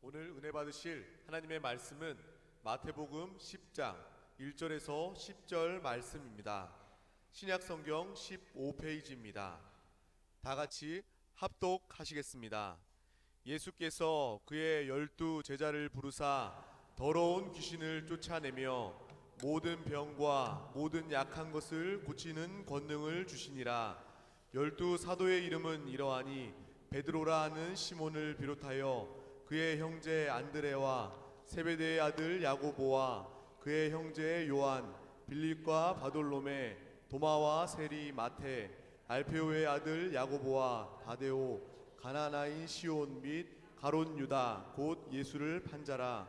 오늘 은혜 받으실 하나님의 말씀은 마태복음 10장 1절에서 10절 말씀입니다. 신약성경 15페이지입니다. 다 같이 합독하시겠습니다. 예수께서 그의 12 제자를 부르사 더러운 귀신을 쫓아내며 모든 병과 모든 약한 것을 고치는 권능을 주시니라. 12 사도의 이름은 이러하니 베드로라 하는 시몬을 비롯하여 그의 형제 안드레와 세베대의 아들 야고보와 그의 형제 요한, 빌립과 바돌로메, 도마와 세리, 마태, 알페오의 아들 야고보와 다데오, 가나나인 시온 및 가롯 유다 곧 예수를 판 자라.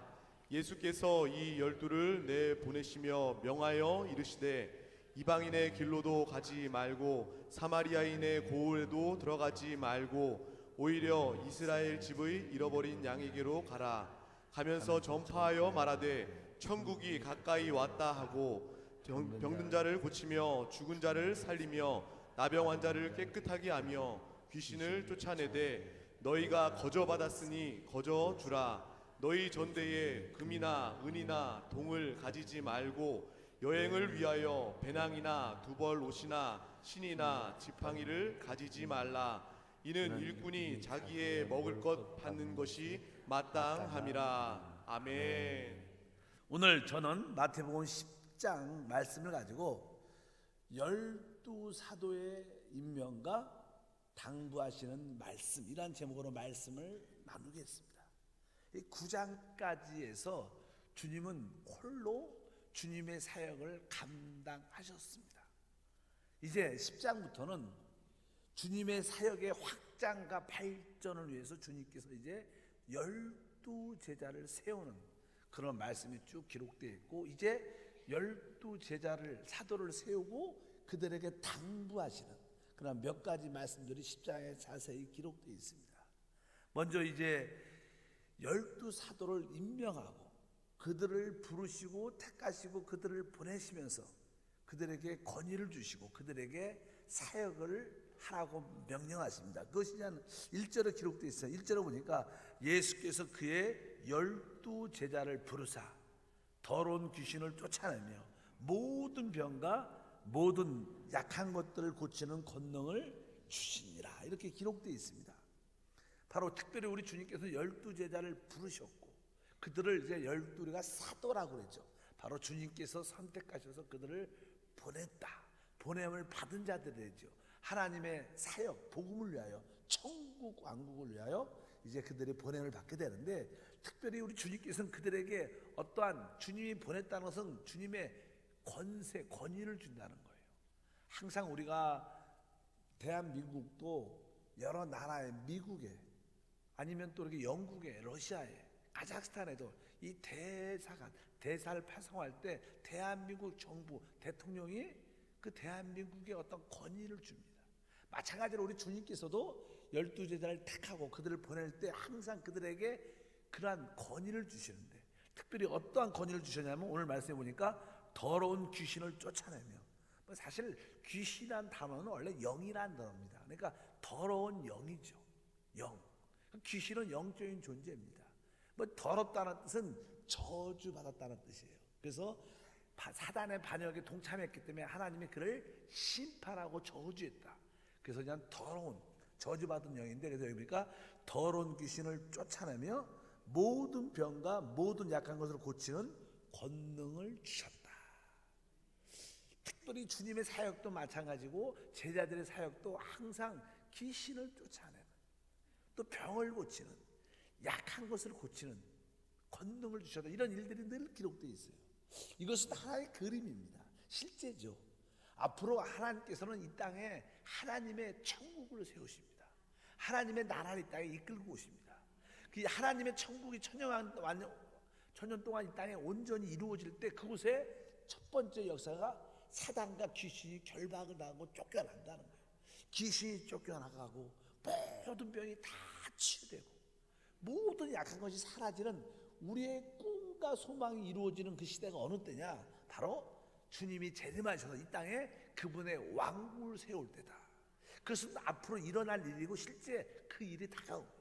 예수께서 이 12를 내보내시며 명하여 이르시되 이방인의 길로도 가지 말고 사마리아인의 고을에도 들어가지 말고 오히려 이스라엘 집의 잃어버린 양에게로 가라. 가면서 전파하여 말하되 천국이 가까이 왔다 하고 병든 자를 고치며 죽은 자를 살리며 나병 환자를 깨끗하게 하며 귀신을 쫓아내되 너희가 거저 받았으니 거저 주라. 너희 전대에 금이나 은이나 동을 가지지 말고 여행을 위하여 배낭이나 두벌 옷이나 신이나 지팡이를 가지지 말라. 이는 일꾼이 자기의 먹을 것 받는 것이 마땅함이라. 아멘. 오늘 저는 마태복음 10장 말씀을 가지고 12 사도의 임명과 당부하시는 말씀, 이란 제목으로 말씀을 나누겠습니다. 이 9장까지에서 주님은 홀로 주님의 사역을 감당하셨습니다. 이제 10장부터는 주님의 사역의 확장과 발전을 위해서 주님께서 이제 12 제자를 세우는 그런 말씀이 쭉 기록되어 있고, 이제 12 제자를 사도를 세우고 그들에게 당부하시는 그런 몇 가지 말씀들이 10장에 자세히 기록되어 있습니다. 먼저 이제 12 사도를 임명하고 그들을 부르시고 택하시고 그들을 보내시면서 그들에게 권위를 주시고 그들에게 사역을 하라고 명령하십니다. 그것이 1절에 기록되어 있어요. 1절에 보니까 예수께서 그의 12 제자를 부르사 더러운 귀신을 쫓아내며 모든 병과 모든 약한 것들을 고치는 권능을 주시니라, 이렇게 기록되어 있습니다. 바로 특별히 우리 주님께서 12 제자를 부르셨고 그들을 이제 12가 사도라고 그랬죠. 바로 주님께서 선택하셔서 그들을 보냈다. 보냄을 받은 자들이죠. 하나님의 사역, 복음을 위하여, 천국 왕국을 위하여 이제 그들이 보냄을 받게 되는데, 특별히 우리 주님께서는 그들에게 어떠한, 주님이 보냈다는 것은 주님의 권세, 권위를 준다는 거예요. 항상 우리가 대한민국도 여러 나라의, 미국에 아니면 또 이렇게 영국에, 러시아에, 카자흐스탄에도 이 대사를 파송할 때 대한민국 정부, 대통령이 그 대한민국에 어떤 권위를 줍니다. 마찬가지로 우리 주님께서도 12 제자를 택하고 그들을 보낼 때 항상 그들에게 그러한 권위를 주시는데, 특별히 어떠한 권위를 주셨냐면 오늘 말씀해 보니까 더러운 귀신을 쫓아내며, 사실 귀신이란 단어는 원래 영이란 단어입니다. 그러니까 더러운 영이죠. 영. 귀신은 영적인 존재입니다. 더럽다는 뜻은 저주받았다는 뜻이에요. 그래서 사단의 반역에 동참했기 때문에 하나님이 그를 심판하고 저주했다. 그래서 그냥 더러운, 저주받은 영인데, 그래서 여기 보니까 더러운 귀신을 쫓아내며 모든 병과 모든 약한 것을 고치는 권능을 주셨다. 특별히 주님의 사역도 마찬가지고 제자들의 사역도 항상 귀신을 쫓아내는, 또 병을 고치는, 약한 것을 고치는 권능을 주셨다. 이런 일들이 늘 기록되어 있어요. 이것은 하나의 그림입니다. 실제죠. 앞으로 하나님께서는 이 땅에 하나님의 천국을 세우십니다. 하나님의 나라를 이 땅에 이끌고 오십니다. 그 하나님의 천국이 천년 동안 이 땅에 온전히 이루어질 때 그곳에 첫 번째 역사가 사단과 귀신이 결박을 당하고 쫓겨난다는 거예요. 귀신이 쫓겨나가고 모든 병이 다 치유되고 모든 약한 것이 사라지는 우리의 꿈과 소망이 이루어지는 그 시대가 어느 때냐? 바로 주님이 재림하셔서 이 땅에 그분의 왕국을 세울 때다. 그것은 앞으로 일어날 일이고 실제 그 일이 다가옵니다.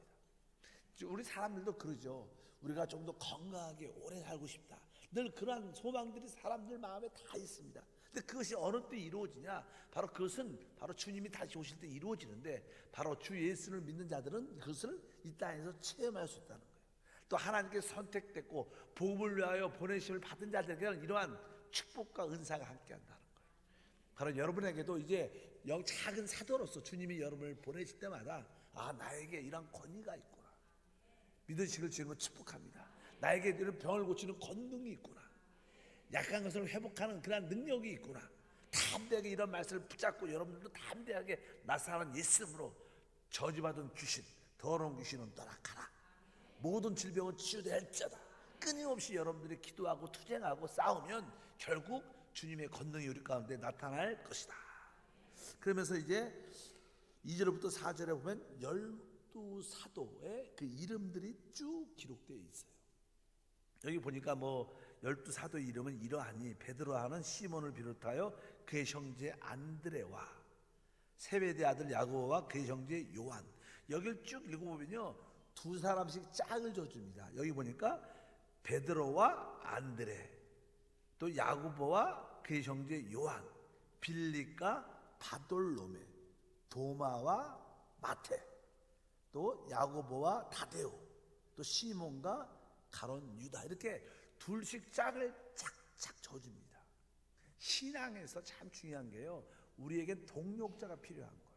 우리 사람들도 그러죠. 우리가 좀 더 건강하게 오래 살고 싶다. 늘 그러한 소망들이 사람들 마음에 다 있습니다. 근데 그것이 어느 때 이루어지냐? 바로 그것은 바로 주님이 다시 오실 때 이루어지는데, 바로 주 예수를 믿는 자들은 그것을 이 땅에서 체험할 수 있다는 거예요. 또 하나님께 선택됐고 복음을 위하여 보내심을 받은 자들에게는 이러한 축복과 은사가 함께한다는 거예요. 바로 여러분에게도 이제 작은 사도로서 주님이 여러분을 보내실 때마다 나에게 이런 권위가 있구나. 믿으시길 주님은 축복합니다. 나에게 이런 병을 고치는 권능이 있구나. 약한 것을 회복하는 그런 능력이 있구나. 담대하게 이런 말씀을 붙잡고 여러분들도 담대하게 나사는 예수님으로 저주받은 귀신, 더러운 귀신은 떠나가라. 모든 질병은 치유될지어다. 끊임없이 여러분들이 기도하고 투쟁하고 싸우면 결국 주님의 권능이 우리 가운데 나타날 것이다. 그러면서 이제 2절부터 4절에 보면 12사도의 그 이름들이 쭉 기록되어 있어요. 여기 보니까 12사도의 이름은 이러하니 베드로 하는 시몬을 비롯하여 그의 형제 안드레와 세베대 아들 야고보와 그의 형제 요한. 여기를 쭉 읽어보면요, 두 사람씩 짝을 줘줍니다. 여기 보니까 베드로와 안드레, 또 야고보와 그의 형제 요한, 빌립과 바돌로메, 도마와 마테, 또 야고보와 다데오, 또 시몬과 가론 유다, 이렇게 둘씩 짝을 착착 져줍니다. 신앙에서 참 중요한 게요, 우리에겐 동력자가 필요한 거예요.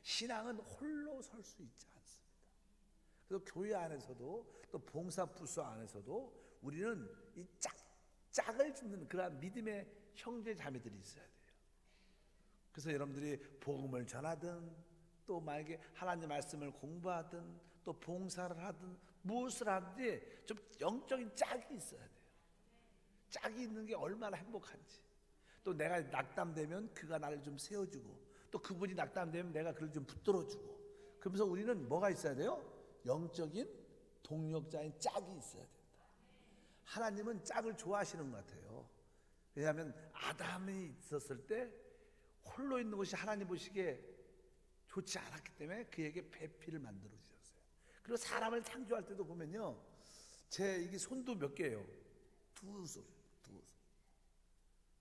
신앙은 홀로 설 수 있지 않습니다. 그래서 교회 안에서도 또 봉사부서 안에서도 우리는 이 짝을 짓는 그런 믿음의 형제 자매들이 있어야 돼요. 그래서 여러분들이 복음을 전하든 또 만약에 하나님 말씀을 공부하든 또 봉사를 하든 무엇을 하든지 좀 영적인 짝이 있어야 돼요. 짝이 있는 게 얼마나 행복한지. 또 내가 낙담되면 그가 나를 좀 세워주고, 또 그분이 낙담되면 내가 그를 좀 붙들어주고. 그러면서 우리는 뭐가 있어야 돼요? 영적인 동력자인 짝이 있어야 된다. 하나님은 짝을 좋아하시는 것 같아요. 왜냐하면 아담이 있었을 때 홀로 있는 것이 하나님 보시기에 좋지 않았기 때문에 그에게 배필을 만들어 주셨어요. 그리고 사람을 창조할 때도 보면요, 제 이게 손도 몇 개예요? 두 손.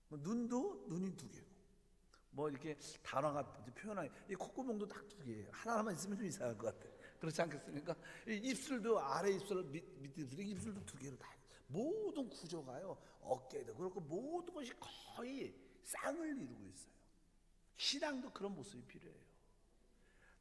눈도 눈이 두 개고, 이렇게 단어가 표현하기, 이 콧구멍도 딱 두 개예요. 하나만 있으면 좀 이상할 것 같아. 그렇지 않겠습니까? 이 입술도 아래 입술, 밑에 입술, 입술도 두 개로 다. 모든 구조가요, 어깨도 그렇고 모든 것이 거의 쌍을 이루고 있어요. 신앙도 그런 모습이 필요해요.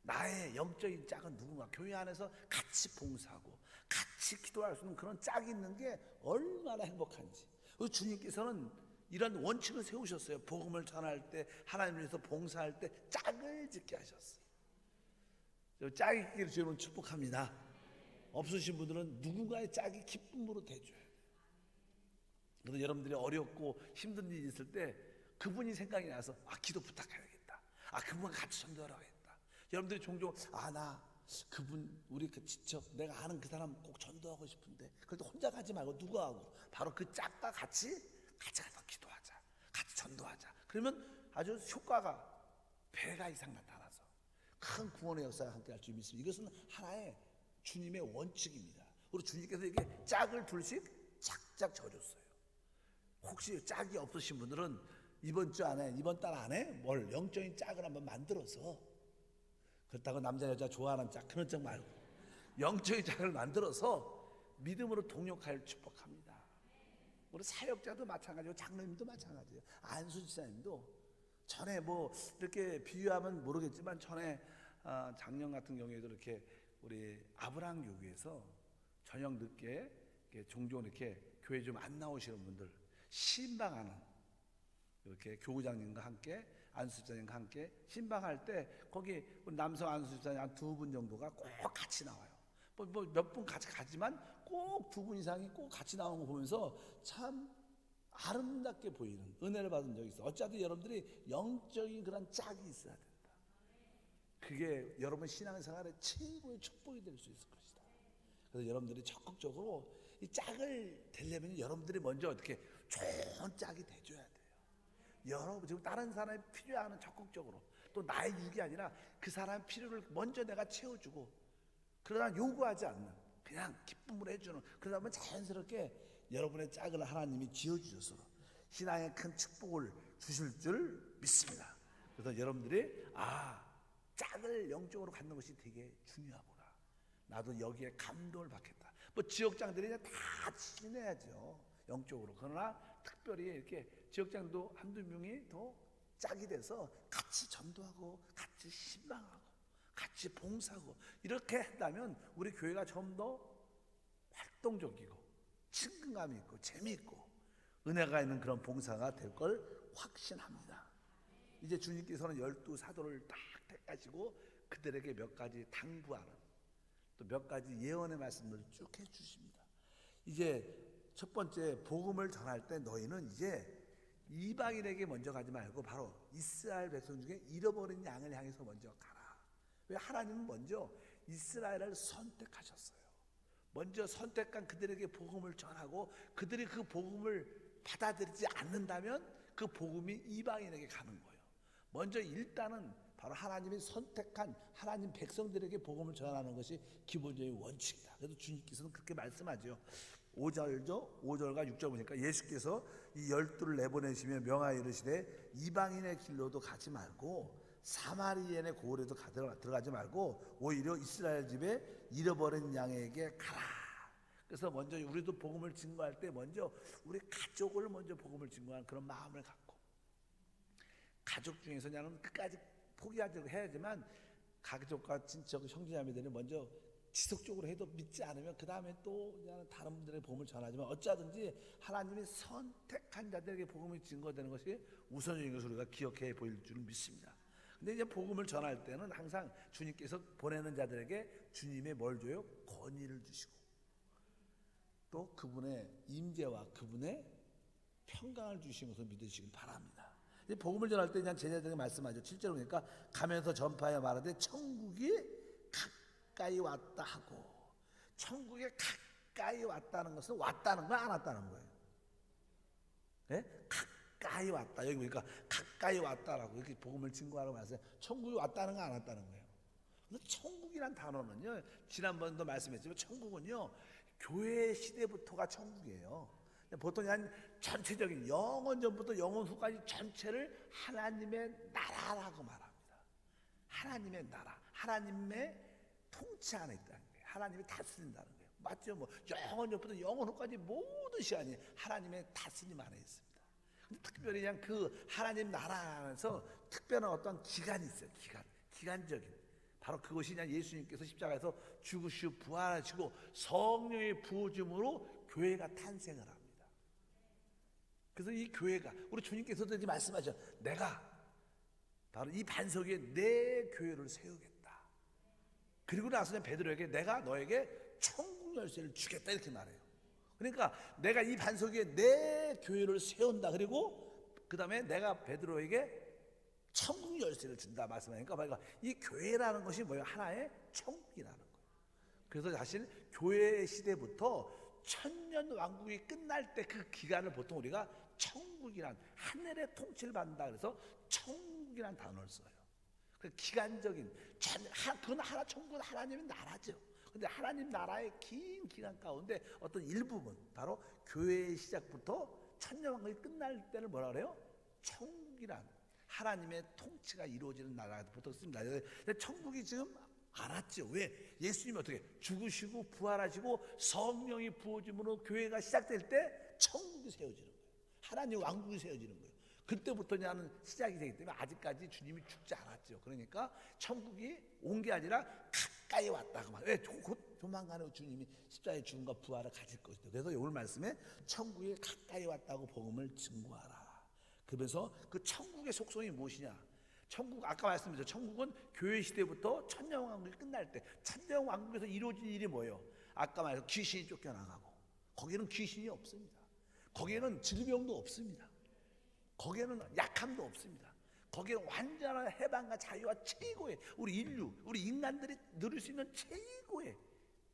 나의 영적인 짝은 누군가, 교회 안에서 같이 봉사하고 같이 기도할 수 있는 그런 짝이 있는 게 얼마나 행복한지. 주님께서는 이런 원칙을 세우셨어요. 복음을 전할 때, 하나님을 위해서 봉사할 때 짝을 짓게 하셨어요. 짝이 있기를 주님은 축복합니다. 없으신 분들은 누군가의 짝이 기쁨으로 대줘야 돼요. 그래서 여러분들이 어렵고 힘든 일이 있을 때 그분이 생각이 나서 기도 부탁해야겠다. 그분과 같이 전도하러 가겠다. 여러분들이 종종 나 그분 우리 지쳐 내가 아는 그 사람 꼭 전도하고 싶은데, 그래도 혼자 가지 말고 누가 하고 바로 그 짝과 같이 가서 기도하자, 같이 전도하자. 그러면 아주 효과가 배가 이상 나타나서 큰 구원의 역사가 함께할 줄 믿습니다. 이것은 하나의 주님의 원칙입니다. 우리 주님께서 이게 짝을 둘씩 착착 져줬어요. 혹시 짝이 없으신 분들은 이번 달 안에 영적인 짝을 한번 만들어서, 그렇다고 남자 여자 좋아하는 짝, 그런 짝 말고 영적인 짝을 만들어서 믿음으로 동력하여 축복합니다. 우리 사역자도 마찬가지고 장로님도 마찬가지예요. 안수 지사님도 전에 이렇게 비유하면 모르겠지만 전에 작년 같은 경우에도 이렇게 우리 아브라함 교회에서 저녁 늦게 종종 이렇게 교회 좀 안 나오시는 분들 신방하는, 이렇게 교구장님과 함께 안수집사님과 함께 신방할 때 거기 우리 남성 안수집사님 한 두 분 정도가 꼭 같이 나와요. 몇 분 같이 가지만 꼭 두 분 이상이 꼭 같이 나오는 거 보면서 참 아름답게 보이는 은혜를 받은 적이 있어요. 어차피 여러분들이 영적인 그런 짝이 있어야 된다. 그게 여러분 신앙생활의 최고의 축복이 될 수 있을 것이다. 그래서 여러분들이 적극적으로 이 짝을 되려면 여러분들이 먼저 어떻게 좋은 짝이 돼줘야 돼요. 여러분 지금 다른 사람이 필요하는 적극적으로, 또 나의 육이 아니라 그 사람의 필요를 먼저 내가 채워주고, 그러나 요구하지 않는 그냥 기쁨을 해주는, 그러다 보면 자연스럽게 여러분의 짝을 하나님이 지어주셔서 신앙의 큰 축복을 주실 줄 믿습니다. 그래서 여러분들이 짝을 영적으로 갖는 것이 되게 중요하구나, 나도 여기에 감동을 받겠다. 뭐 지역장들이 다 친해야죠, 영적으로. 그러나 특별히 이렇게 지역장도 한두 명이 더 짝이 돼서 같이 전도하고 같이 신방하고 같이 봉사하고 이렇게 한다면 우리 교회가 좀 더 활동적이고 친근감이 있고 재미있고 은혜가 있는 그런 봉사가 될 걸 확신합니다. 이제 주님께서는 12사도를 딱 택하시고 그들에게 몇 가지 당부하는, 또 몇 가지 예언의 말씀을 쭉 해주십니다. 이제 첫 번째, 복음을 전할 때 너희는 이제 이방인에게 먼저 가지 말고 바로 이스라엘 백성 중에 잃어버린 양을 향해서 먼저 가라. 왜? 하나님은 먼저 이스라엘을 선택하셨어요. 먼저 선택한 그들에게 복음을 전하고 그들이 그 복음을 받아들이지 않는다면 그 복음이 이방인에게 가는 거예요. 먼저 일단은 바로 하나님이 선택한 하나님 백성들에게 복음을 전하는 것이 기본적인 원칙이다. 그래서 주님께서는 그렇게 말씀하죠. 5절과 6절 보니까 예수께서 이 12를 내보내시며 명하여 이르시되 이방인의 길로도 가지 말고 사마리아인의 고을에도 들어가지 말고 오히려 이스라엘 집에 잃어버린 양에게 가라. 그래서 먼저 우리도 복음을 증거할 때 먼저 우리 가족을 먼저 복음을 증거하는 그런 마음을 갖고, 가족 중에서 나는 끝까지 포기하려고 해야지만 가족과 친척 형제자매들은 먼저 지속적으로 해도 믿지 않으면 그 다음에 또 다른 분들의 복음을 전하지만 어쩌든지 하나님이 선택한 자들에게 복음이 증거되는 것이 우선적인 것을 우리가 기억해 보일 줄 믿습니다. 근데 이제 복음을 전할 때는 항상 주님께서 보내는 자들에게 주님의 뭘 줘요? 권위를 주시고 또 그분의 임재와 그분의 평강을 주시는 것을 믿으시길 바랍니다. 이제 복음을 전할 때 그냥 제자들에게 말씀하죠. 7절에 보니까 가면서 전파하여 말하되 천국이 가까이 왔다 하고, 천국에 가까이 왔다는 것은 왔다는 거야, 안 왔다는 거예요? 네? 가까이 왔다. 여기 보니까 가까이 왔다라고 이렇게 복음을 증거하라고 말했어요. 천국이 왔다는 거 안 왔다는 거예요? 근데 천국이란 단어는요, 지난번도 말씀했지만 천국은요 교회 시대부터가 천국이에요. 보통 한 전체적인 영원 전부터 영원 후까지 전체를 하나님의 나라라고 말합니다. 하나님의 나라, 하나님의 통치 안에 있다는 거예요. 하나님이 다스린다는 거예요. 맞죠? 뭐 영원 전부터 영원 후까지 모든 시간이 하나님의 다스림 안에 있습니다. 근데 특별히 그냥 그 하나님 나라 안에서 특별한 어떤 기간이 있어요. 기간적인. 바로 그것이 그냥 예수님께서 십자가에서 죽으시고 부활하시고 성령의 부어줌으로 교회가 탄생을 합니다. 그래서 이 교회가, 우리 주님께서도 이렇게 말씀하셔. 내가 바로 이 반석 위에 내 교회를 세우겠다. 그리고 나서 베드로에게 내가 너에게 천국 열쇠를 주겠다 이렇게 말해요. 그러니까 내가 이 반석 위에 내 교회를 세운다. 그리고 그 다음에 내가 베드로에게 천국 열쇠를 준다 말씀하니까 그러니까 이 교회라는 것이 뭐예요? 하나의 천국이라는 거예요. 그래서 사실 교회 시대부터 천년 왕국이 끝날 때 그 기간을 보통 우리가 천국이란 하늘의 통치를 받는다 그래서 천국이란 단어를 써요. 그 기간적인 그건 천국은 하나님의 나라죠. 근데 하나님 나라의 긴 기간 가운데 어떤 일부분, 바로 교회의 시작부터 천년 왕국이 끝날 때를 뭐라 그래요? 천국이란 하나님의 통치가 이루어지는 나라가 보통 씁니다. 근데 천국이 지금 알았죠. 왜? 예수님이 어떻게 죽으시고 부활하시고 성령이 부어짐으로 교회가 시작될 때 천국이 세워지는 거예요. 하나님 왕국이 세워지는 거예요. 그때부터냐는 시작이 되기 때문에 아직까지 주님이 죽지 않았죠. 그러니까 천국이 온 게 아니라 가까이 왔다고 말해요. 왜? 곧 조만간에 주님이 십자가의 죽음과 부활을 가질 것이다. 그래서 오늘 말씀에 천국이 가까이 왔다고 복음을 증거하라. 그래서 그 천국의 속성이 무엇이냐? 천국, 아까 말씀드렸죠. 천국은 교회 시대부터 천년 왕국이 끝날 때 천년 왕국에서 이루어진 일이 뭐예요? 아까 말해서 귀신이 쫓겨나가고, 거기는 귀신이 없습니다. 거기에는 질병도 없습니다. 거기에는 약함도 없습니다. 거기에는 완전한 해방과 자유와 최고의 우리 인류, 우리 인간들이 누릴 수 있는 최고의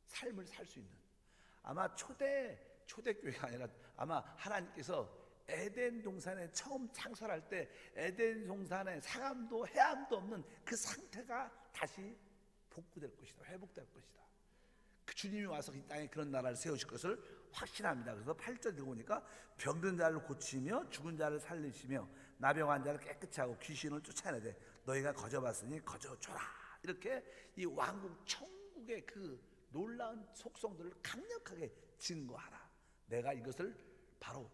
삶을 살 수 있는, 아마 초대교회가 아니라 아마 하나님께서 에덴 동산에 처음 창설할 때 에덴 동산에 사람도 해함도 없는 그 상태가 다시 복구될 것이다. 회복될 것이다. 그 주님이 와서 이 땅에 그런 나라를 세우실 것을 확신합니다. 그래서 8절 들어보니까 병든 자를 고치며 죽은 자를 살리시며 나병한 자를 깨끗이 하고 귀신을 쫓아내되 너희가 거저봤으니 거저줘라. 이렇게 이 왕국 천국의 그 놀라운 속성들을 강력하게 증거하라. 내가 이것을 바로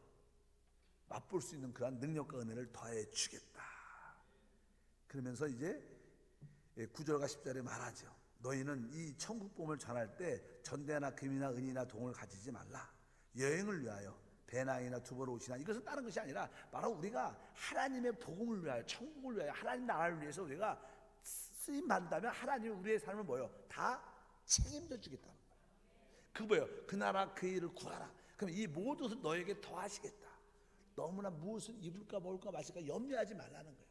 맛볼 수 있는 그러한 능력과 은혜를 더해 주겠다. 그러면서 이제 9절과 10절에 말하죠. 너희는 이 천국 복음을 전할 때 전대나 금이나 은이나 동을 가지지 말라. 여행을 위하여 배낭이나 두벌 옷이나 이것은 다른 것이 아니라 바로 우리가 하나님의 복음을 위하여 천국을 위하여 하나님 나라를 위해서 우리가 쓰임 받는다면 하나님이 우리의 삶을 뭐요? 다 책임져 주겠다는 거예요. 그 뭐예요? 그 나라 그 일을 구하라. 그럼 이 모든 것을 너에게 더하시겠다. 너무나 무엇을 입을까 먹을까 마실까 염려하지 말라는 거예요.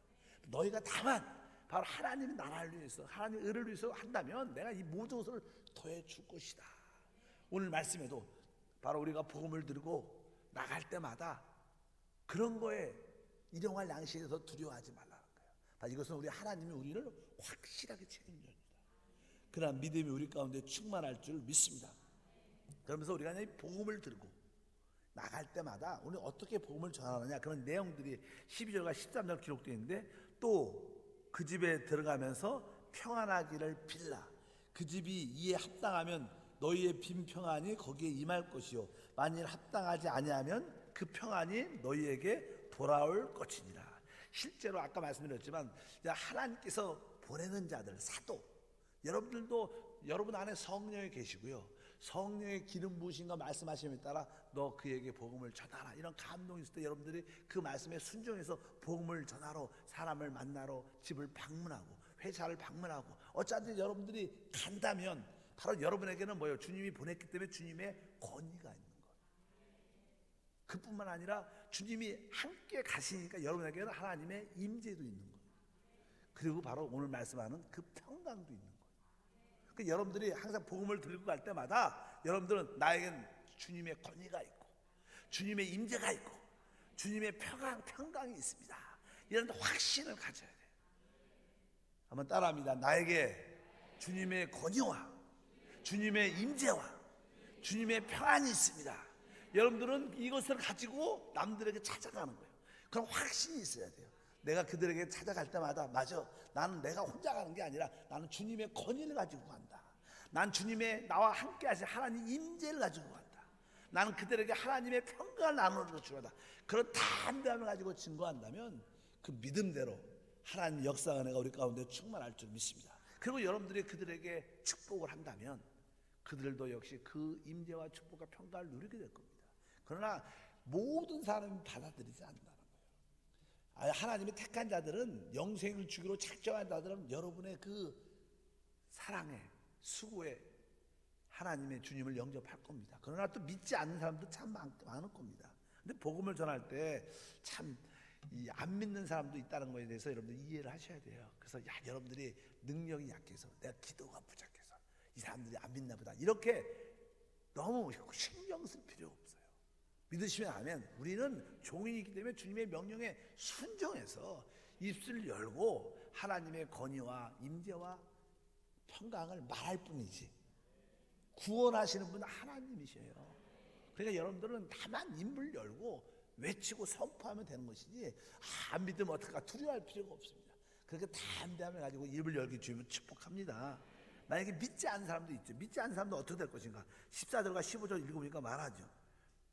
너희가 다만 바로 하나님의 나라를 위해서 하나님의 의를 위해서 한다면 내가 이 모든 것을 더해 줄 것이다. 오늘 말씀에도 바로 우리가 복음을 들고 나갈 때마다 그런 거에 일용할 양식에 대해서 두려워하지 말라는 거예요. 이것은 우리 하나님이 우리를 확실하게 책임져줍니다. 그러한 믿음이 우리 가운데 충만할 줄 믿습니다. 그러면서 우리가 이 복음을 들고 나갈 때마다 우리 어떻게 복음을 전하느냐 그런 내용들이 12절과 13절 기록되어 있는데 또 그 집에 들어가면서 평안하기를 빌라. 그 집이 이에 합당하면 너희의 빈 평안이 거기에 임할 것이요 만일 합당하지 아니하면 그 평안이 너희에게 돌아올 것이니라. 실제로 아까 말씀드렸지만 하나님께서 보내는 자들 사도 여러분들도 여러분 안에 성령이 계시고요. 성령의 기름 부으심과 말씀하심에 따라 너 그에게 복음을 전하라. 이런 감동이 있을 때 여러분들이 그 말씀에 순종해서 복음을 전하러 사람을 만나러 집을 방문하고 회사를 방문하고 어차피 여러분들이 간다면 바로 여러분에게는 뭐예요? 주님이 보냈기 때문에 주님의 권위가 있는 거예요. 그뿐만 아니라 주님이 함께 가시니까 여러분에게는 하나님의 임재도 있는 거예요. 그리고 바로 오늘 말씀하는 그 평강도 있는 거예요. 그 여러분들이 항상 복음을 들고 갈 때마다 여러분들은 나에겐 주님의 권위가 있고 주님의 임재가 있고 주님의 평강이 있습니다. 이런 확신을 가져야 돼요. 한번 따라합니다. 나에게 주님의 권위와 주님의 임재와 주님의 평안이 있습니다. 여러분들은 이것을 가지고 남들에게 찾아가는 거예요. 그런 확신이 있어야 돼요. 내가 그들에게 찾아갈 때마다 맞아, 나는 내가 혼자 가는 게 아니라 나는 주님의 권위를 가지고 간다. 난 주님의 나와 함께 하신 하나님 임재를 가지고 간다. 나는 그들에게 하나님의 평강을 나누어 주려다. 그런 담대함을 가지고 증거한다면 그 믿음대로 하나님 역사 은혜가 우리 가운데 충만할 줄 믿습니다. 그리고 여러분들이 그들에게 축복을 한다면 그들도 역시 그 임재와 축복과 평강을 누리게 될 겁니다. 그러나 모든 사람이 받아들이지 않는다는 거예요. 하나님의 택한 자들은 영생을 주기로 작정한 자들은 여러분의 그 사랑에 수고에 하나님의 주님을 영접할 겁니다. 그러나 또 믿지 않는 사람도 참 많을 겁니다. 근데 복음을 전할 때 참 안 믿는 사람도 있다는 것에 대해서 여러분들 이해를 하셔야 돼요. 그래서 여러분들이 능력이 약해서 내가 기도가 부족해서 이 사람들이 안 믿나 보다 이렇게 너무 신경 쓸 필요 없어요. 믿으시면 아멘. 우리는 종이기 때문에 주님의 명령에 순종해서 입술을 열고 하나님의 권위와 임재와 평강을 말할 뿐이지 구원하시는 분은 하나님이셔요. 그러니까 여러분들은 다만 입을 열고 외치고 선포하면 되는 것이지 안 믿으면 어떡할까 두려워할 필요가 없습니다. 그렇게 담대함을 가지고 입을 열게 주면 축복합니다. 만약에 믿지 않는 사람도 있죠. 믿지 않는 사람도 어떻게 될 것인가. 14절과 15절 읽어보니까 말하죠.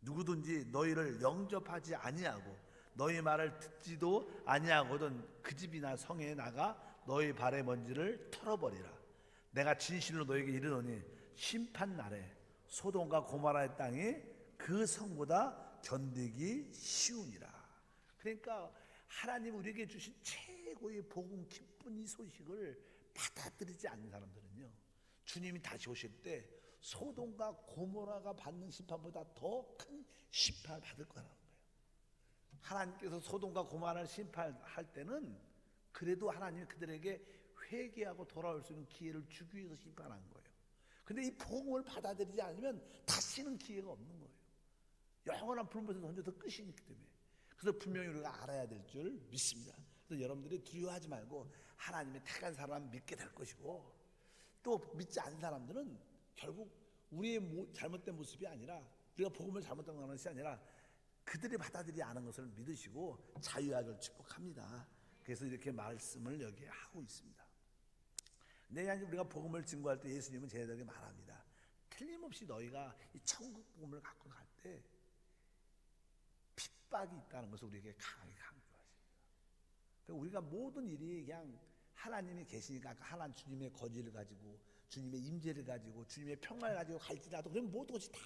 누구든지 너희를 영접하지 아니하고 너희 말을 듣지도 아니하거든 그 집이나 성에 나가 너희 발의 먼지를 털어버리라. 내가 진실로 너에게 이르노니 심판 날에 소돔과 고모라의 땅이 그 성보다 견디기 쉬우니라. 그러니까 하나님 우리에게 주신 최고의 복음 기쁜 이 소식을 받아들이지 않는 사람들은요 주님이 다시 오실 때 소돔과 고모라가 받는 심판보다 더 큰 심판을 받을 거라는 거예요. 하나님께서 소돔과 고모라를 심판할 때는 그래도 하나님이 그들에게 회개하고 돌아올 수 있는 기회를 주기 위해서 심판한 거예요. 근데 이 복음을 받아들이지 않으면 다시는 기회가 없는 거예요. 영원한 불못에 던져서 끝이 있기 때문에. 그래서 분명히 우리가 알아야 될 줄 믿습니다. 그래서 여러분들이 두려워하지 말고 하나님의 택한 사람 믿게 될 것이고 또 믿지 않는 사람들은 결국 우리의 잘못된 모습이 아니라, 우리가 복음을 잘못된 것이 아니라 그들이 받아들이지 않은 것을 믿으시고 자유하기를 축복합니다. 그래서 이렇게 말씀을 여기에 하고 있습니다. 근데 우리가 복음을 증거할 때 예수님은 제자들에게 말합니다. 틀림없이 너희가 이 천국 복음을 갖고 갈 때 핍박이 있다는 것을 우리에게 강하게 강조하십니다. 그러니까 우리가 모든 일이 그냥 하나님이 계시니까, 아까 하나님 주님의 거지를 가지고, 주님의 임재를 가지고, 주님의 평화를 가지고 갈지라도 그럼 모든 것이 다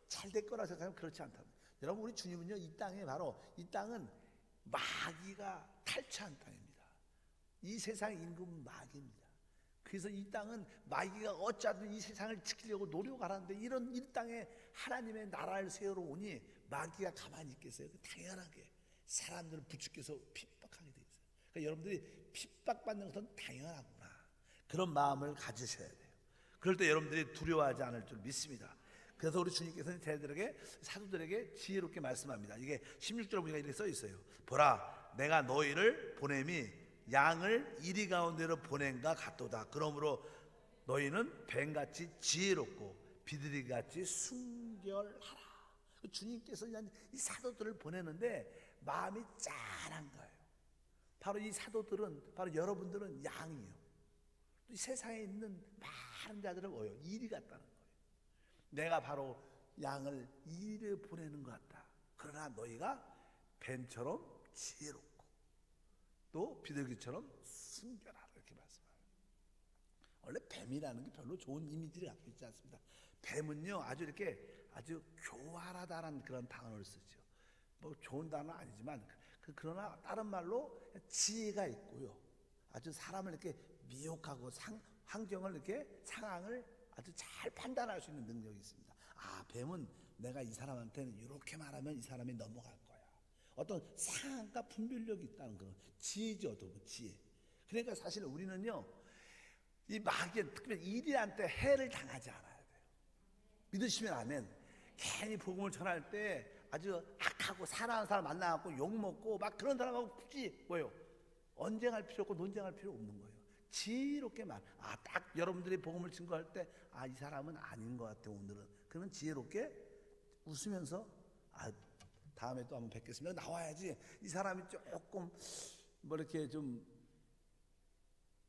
잘 될 거라 생각하면 그렇지 않답니다. 여러분, 우리 주님은요, 이 땅에 바로, 이 땅은 마귀가 탈취한 땅입니다. 이 세상의 임금은 마귀입니다. 그래서 이 땅은 마귀가 어쩌든 이 세상을 지키려고 노력하는데, 이런 이 땅에 하나님의 나라를 세우러 오니 마귀가 가만히 있겠어요? 당연하게 사람들을 부추겨서 핍박하게 돼 있어요. 그러니까 여러분들이 핍박받는 것은 당연하구나, 그런 마음을 가지셔야 돼요. 그럴 때 여러분들이 두려워하지 않을 줄 믿습니다. 그래서 우리 주님께서는 제자들에게, 사도들에게 지혜롭게 말씀합니다. 이게 16절에 보니까 이렇게 써 있어요. 보라, 내가 너희를 보냄이 양을 이리 가운데로 보낸가 같도다. 그러므로 너희는 뱀같이 지혜롭고 비둘기같이 순결하라. 주님께서 이 사도들을 보내는데 마음이 짠한 거예요. 바로 이 사도들은, 바로 여러분들은 양이요. 이 세상에 있는 많은 자들을 뭐예요? 이리 같다는 거예요. 내가 바로 양을 이리 보내는 것 같다. 그러나 너희가 뱀처럼 지혜롭고 또 비둘기처럼 순결하라, 이렇게 말씀해요. 원래 뱀이라는 게 별로 좋은 이미지를 갖고 있지 않습니다. 뱀은요, 아주 이렇게 아주 교활하다라는 그런 단어를 쓰죠. 뭐 좋은 단어는 아니지만 그러나 다른 말로 지혜가 있고요, 아주 사람을 이렇게 미혹하고 환경을 이렇게 상황을 아주 잘 판단할 수 있는 능력이 있습니다. 아, 뱀은 내가 이 사람한테는 이렇게 말하면 이 사람이 넘어갈 거야. 어떤 상황과 분별력이 있다는 거, 지혜죠, 어떤 지혜. 그러니까 사실 우리는요, 이 마귀, 특별히 이리한테 해를 당하지 않아야 돼요. 믿으시면 아멘. 괜히 복음을 전할 때 아주 악하고 사랑하는 사람 만나갖고 욕먹고 막 그런 사람하고 굳이 뭐예요? 언쟁할 필요 없고 논쟁할 필요 없는 거예요. 지혜롭게 딱 여러분들이 복음을 증거할 때, 이 사람은 아닌 것 같아 오늘은. 그러면 지혜롭게 웃으면서, 다음에 또 한번 뵙겠습니다. 나와야지. 이 사람이 조금 뭐 이렇게 좀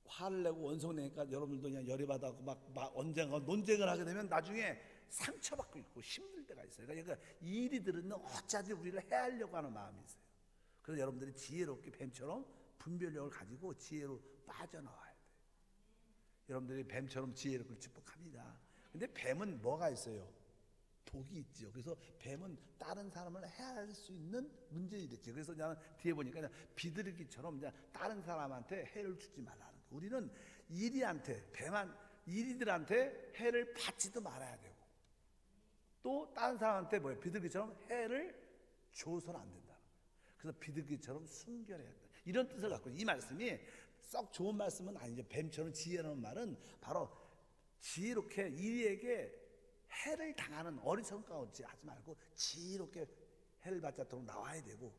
화를 내고 원성 내니까 여러분들도 그냥 열이 받아서 막 언쟁하고 논쟁을 하게 되면 나중에 상처받고 있고 힘들 때가 있어요. 그러니까 이리들은 어차피 우리를 해하려고 하는 마음이 있어요. 그래서 여러분들이 지혜롭게 뱀처럼 분별력을 가지고 지혜로 빠져나와야 돼요. 여러분들이 뱀처럼 지혜롭게 축복합니다. 근데 뱀은 뭐가 있어요? 독이 있죠. 그래서 뱀은 다른 사람을 해할 수 있는 문제를 일으키죠. 그래서 나는 뒤에 보니까 비둘기처럼 다른 사람한테 해를 주지 말라는 거예요. 우리는 이리들한테 해를 받지도 말아야 되고, 또 다른 사람한테 비둘기처럼 해를 줘서는 안 된다. 그래서 비둘기처럼 순결해야 된다. 이런 뜻을 갖고, 이 말씀이 썩 좋은 말씀은 아니죠. 뱀처럼 지혜라는 말은 바로 지혜롭게 이리에게 해를 당하는 어리석은 하지 말고 지혜롭게 해를 받지 않도록 나와야 되고,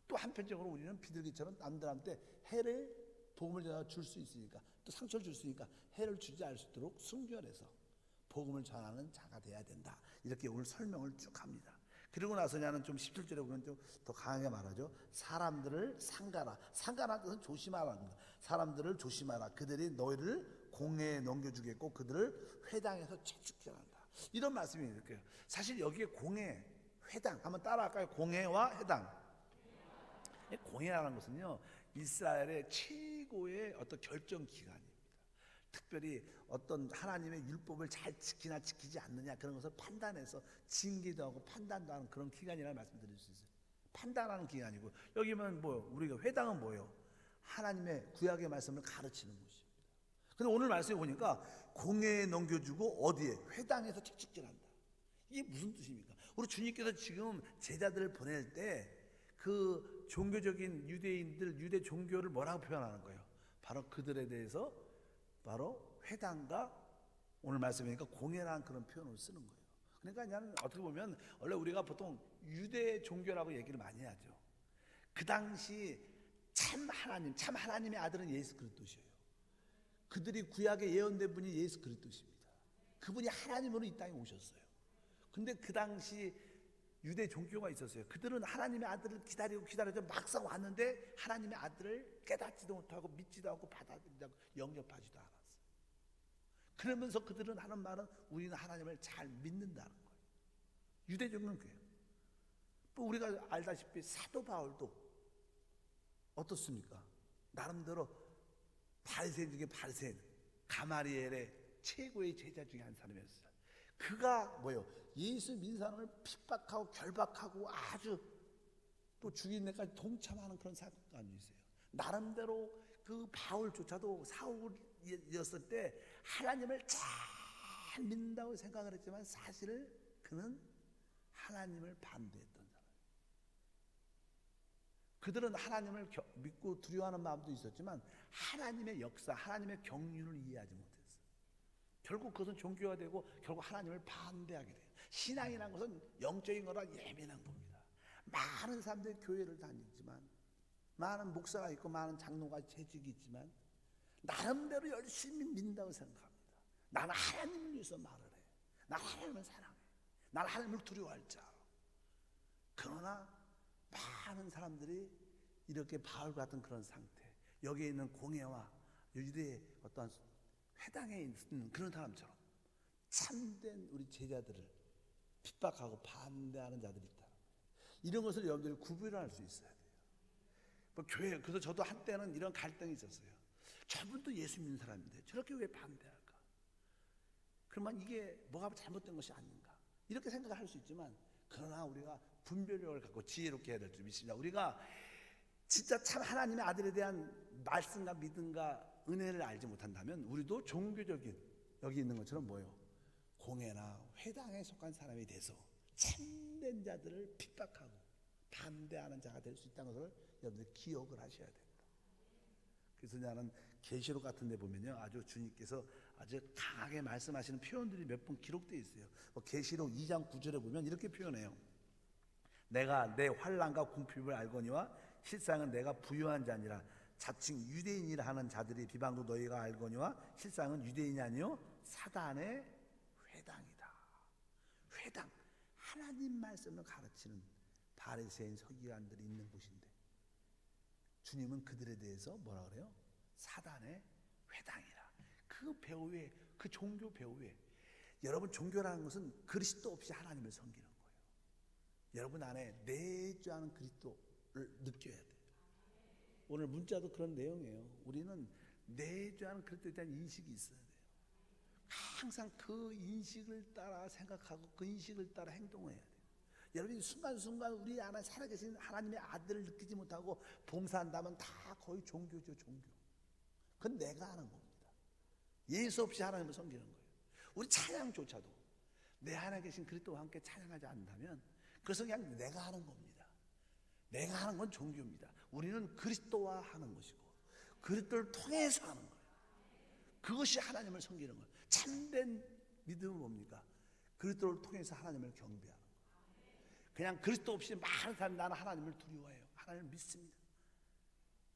또 한편적으로 우리는 비둘기처럼 남들한테 해를, 복음을 줄 수 있으니까, 또 상처를 줄 수 있으니까 해를 주지 않을 수 있도록 순결해서 복음을 전하는 자가 돼야 된다. 이렇게 오늘 설명을 쭉 합니다. 그리고 나서 나는 좀 17절에 보면 좀 더 강하게 말하죠. 사람들을 상가라. 상가라는 뜻은 조심하라는 겁니다. 사람들을 조심하라. 그들이 너희를 공회에 넘겨주겠고 그들을 회당에서 채찍질 한다. 이런 말씀이 이렇게. 사실 여기에 공회, 회당 한번 따라할까요? 공회와 회당. 공회라는 것은요, 이스라엘의 최고의 어떤 결정 기관입니다. 특별히 어떤 하나님의 율법을 잘 지키나 지키지 않느냐 그런 것을 판단해서 징계도 하고 판단도 하는 그런 기관이라는 말씀드릴 수 있어요. 판단하는 기관이고, 여기면 우리가 회당은 뭐예요? 하나님의 구약의 말씀을 가르치는 곳입니다. 근데 오늘 말씀에 보니까 공회에 넘겨주고 어디에? 회당에서 채찍질한다. 이게 무슨 뜻입니까? 우리 주님께서 지금 제자들을 보낼 때 그 종교적인 유대인들, 유대 종교를 뭐라고 표현하는 거예요? 바로 그들에 대해서 바로 회당과 오늘 말씀이니까 공회라는 그런 표현을 쓰는 거예요. 그러니까 그냥 어떻게 보면 원래 우리가 보통 유대 종교라고 얘기를 많이 하죠. 그 당시 참 하나님의 아들은 예수 그리스도시에요. 그들이 구약에 예언된 분이 예수 그리스도십니다. 그분이 하나님으로 이 땅에 오셨어요. 근데 그 당시 유대 종교가 있었어요. 그들은 하나님의 아들을 기다려서 막상 왔는데 하나님의 아들을 깨닫지도 못하고 믿지도 않고 받아들이지 않고 영접하지도 않았어요. 그러면서 그들은 하는 말은 우리는 하나님을 잘 믿는다는 거예요. 유대 종교는 그래요. 또 우리가 알다시피 사도 바울도 어떻습니까? 나름대로 바리새인 중에 바리새인, 가마리엘의 최고의 제자 중에 한 사람이었어요. 그가 뭐예요? 예수 믿는 사람을 핍박하고 결박하고 아주 또 죽이는 데까지 동참하는 그런 사건이 있어요. 나름대로 그 바울조차도 사울이었을 때 하나님을 잘 믿는다고 생각을 했지만 사실은 그는 하나님을 반대했던 사람. 그들은 하나님을 믿고 두려워하는 마음도 있었지만 하나님의 역사, 하나님의 경륜을 이해하지 못했어요. 결국 그것은 종교가 되고 결국 하나님을 반대하게 돼요. 신앙이라는 것은 영적인 거라 예민한 겁니다. 많은 사람들이 교회를 다니지만, 많은 목사가 있고 많은 장로가 재직이 있지만 나름대로 열심히 믿는다고 생각합니다. 나는 하나님을 위해서 말을 해. 나 하나님을 사랑해. 나는 하나님을 두려워할 자. 그러나 많은 사람들이 이렇게 바울 같은 그런 상태, 여기에 있는 공회와 유대의 어떠한 회당에 있는 그런 사람처럼 참된 우리 제자들을 핍박하고 반대하는 자들이 있다. 이런 것을 여러분들이 구별할 수 있어야 돼요. 뭐 교회, 그래서 저도 한때는 이런 갈등이 있었어요. 저분도 예수 믿는 사람인데 저렇게 왜 반대할까? 그러면 이게 뭐가 잘못된 것이 아닌가? 이렇게 생각을 할 수 있지만, 그러나 우리가 분별력을 갖고 지혜롭게 해야 될 줄 믿습니다. 우리가 진짜 참 하나님의 아들에 대한 말씀과 믿음과 은혜를 알지 못한다면 우리도 종교적인, 여기 있는 것처럼 뭐예요? 공회나 회당에 속한 사람이 돼서 참된 자들을 핍박하고 반대하는 자가 될 수 있다는 것을 여러분들 기억을 하셔야 됩니다. 그래서 나는 계시록 같은 데 보면요, 아주 주님께서 아주 강하게 말씀하시는 표현들이 몇 번 기록되어 있어요. 계시록 2장 9절에 보면 이렇게 표현해요. 내가 내 환난과 궁핍을 알거니와 실상은 내가 부유한 자니라. 자칭 유대인이라 하는 자들의 비방도 너희가 알거니와 실상은 유대인이 아니요 사단의 회당이다. 회당, 하나님 말씀을 가르치는 바리새인 서기관들이 있는 곳인데 주님은 그들에 대해서 뭐라 그래요? 사단의 회당이라. 그 배후에, 그 종교 배후에, 여러분 종교라는 것은 그리스도 없이 하나님을 섬기는 거예요. 여러분 안에 내주하는 그리스도를 느껴야 돼요. 오늘 문자도 그런 내용이에요. 우리는 내주하는 그리스도에 대한 인식이 있어야 돼요. 항상 그 인식을 따라 생각하고 그 인식을 따라 행동해야 돼요. 여러분이 순간순간 우리 안에 살아계신 하나님의 아들을 느끼지 못하고 봉사한다면 다 거의 종교죠, 종교. 그건 내가 하는 겁니다. 예수 없이 하나님을 섬기는 거예요. 우리 찬양조차도 내 안에 계신 그리스도와 함께 찬양하지 않는다면 그것은 그냥 내가 하는 겁니다. 내가 하는 건 종교입니다. 우리는 그리스도와 하는 것이고 그리스도를 통해서 하는 거예요. 그것이 하나님을 섬기는 거예요. 참된 믿음은 뭡니까? 그리스도를 통해서 하나님을 경배하는 거예요. 그냥 그리스도 없이 많은 사람이 나는 하나님을 두려워해요. 하나님을 믿습니다.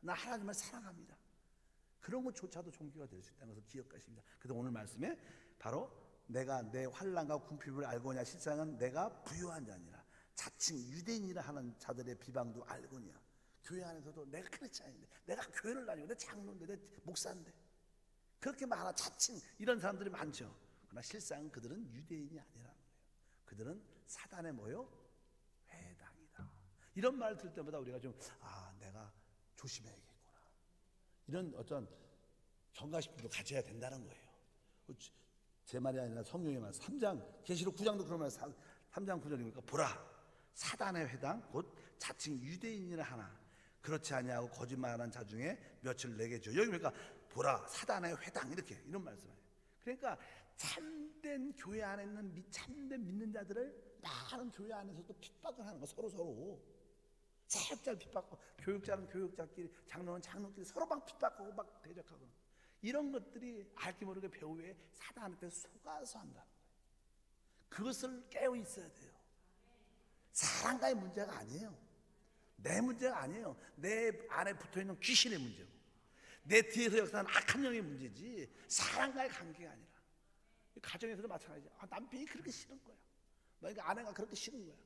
나 하나님을 사랑합니다. 그런 것조차도 종교가 될 수 있다는 것을 기억하십니다. 그래서 오늘 말씀에 바로 내가 내 환난과 궁핍을 알거냐 실상은 내가 부유한 자니라. 자칭 유대인이라 하는 자들의 비방도 알거냐. 교회 안에서도 내가 크리스찬인데, 내가 교회를 다니고 내 장로인데, 내 목사인데, 그렇게 많아 자칭 이런 사람들이 많죠. 그러나 실상 그들은 유대인이 아니라는 거예요. 그들은 사단의 뭐요? 회당이다. 이런 말을 들을 때마다 우리가 좀 내가 조심해야겠구나, 이런 어떤 경각심도 가져야 된다는 거예요. 제 말이 아니라 성경의 말 3장 계시록 9장도 그런 말 3장 9절이니까 보라 사단의 회당 곧 자칭 유대인이라 하나 그렇지 아니하고 거짓말하는 자 중에 며칠 내게 줘. 여기 그러니까 보라 사단의 회당 이렇게 이런 말씀이에요. 그러니까 참된 교회 안에 있는 참된 믿는 자들을 많은 교회 안에서도 핍박을 하는 거, 서로 사역자를 핍박하고 교육자는 교육자끼리 장로는 장로끼리 서로 막 핍박하고 막 대적하고 이런 것들이 알게 모르게 배후에 사단한테 속아서 한다는 거예요. 그것을 깨어 있어야 돼요. 사람과의 문제가 아니에요. 내 문제가 아니에요. 내 안에 붙어있는 귀신의 문제고 내 뒤에서 역사하는 악한 영의 문제지 사람과의 관계가 아니라 가정에서도 마찬가지야. 남편이 그렇게 싫은 거야. 그러니까 아내가 그렇게 싫은 거야.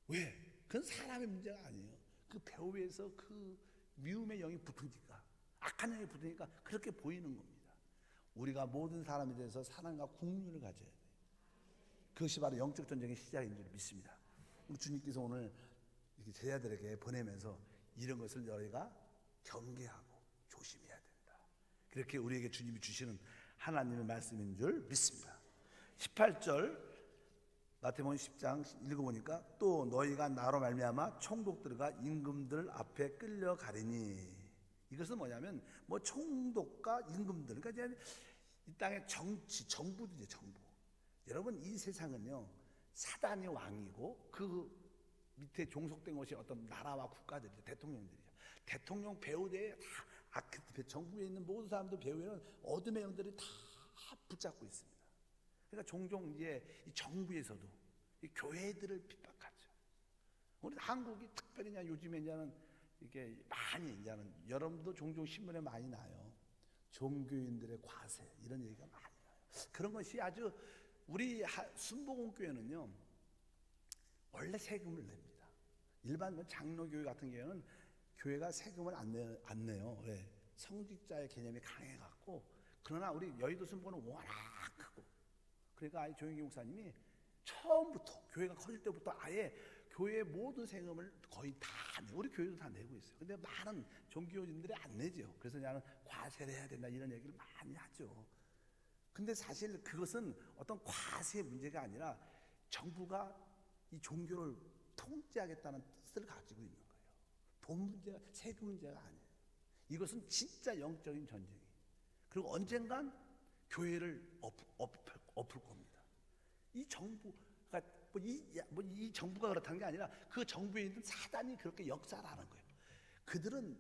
왜? 그건 사람의 문제가 아니에요. 그 배우에서 그 미움의 영이 붙으니까, 악한 영이 붙으니까 그렇게 보이는 겁니다. 우리가 모든 사람에 대해서 사랑과 국률을 가져야 돼요. 그것이 바로 영적 전쟁의 시작인 줄 믿습니다. 우리 주님께서 오늘 이렇게 제자들에게 보내면서 이런 것을 너희가 경계하고 조심해야 된다. 그렇게 우리에게 주님이 주시는 하나님의 말씀인 줄 믿습니다. 18절 마태복음 10장 읽어보니까 또 너희가 나로 말미암아 총독들과 임금들 앞에 끌려가리니, 이것은 뭐냐면 뭐 총독과 임금들, 그러니까 이제 이 땅의 정치, 정부들이죠, 정부. 여러분 이 세상은요 사단이 왕이고 그 밑에 종속된 것이 어떤 나라와 국가들이죠, 대통령들이죠. 대통령 배후대에 다 정부에 있는 모든 사람들 배후에는 어둠의 영들이 다 붙잡고 있습니다. 그러니까 종종 이제 이 정부에서도 이 교회들을 핍박하죠. 우리 한국이 특별히 그냥 요즘에 이제는 이게 많이 이제는 여러분도 종종 신문에 많이 나요. 종교인들의 과세 이런 얘기가 많이 나요. 그런 것이 아주 우리 순복음교회는요 원래 세금을 냅니다. 일반 장로교회 같은 경우는 교회가 세금을 안 내요. 왜? 성직자의 개념이 강해갖고. 그러나 우리 여의도 순복음은 워낙 크고, 그러니까 조영기 목사님이 처음부터 교회가 커질 때부터 아예 교회의 모든 세금을 거의 다 내고, 우리 교회도 다 내고 있어요. 근데 많은 종교인들이 안 내죠. 그래서 나는 과세를 해야 된다 이런 얘기를 많이 하죠. 근데 사실 그것은 어떤 과세의 문제가 아니라 정부가 이 종교를 통제하겠다는 뜻을 가지고 있는 거예요. 돈 문제가, 세금 문제가 아니에요. 이것은 진짜 영적인 전쟁이에요. 그리고 언젠간 교회를 엎을 겁니다. 이 정부가 이 정부가 그렇다는 게 아니라 그 정부에 있는 사단이 그렇게 역사를 하는 거예요. 그들은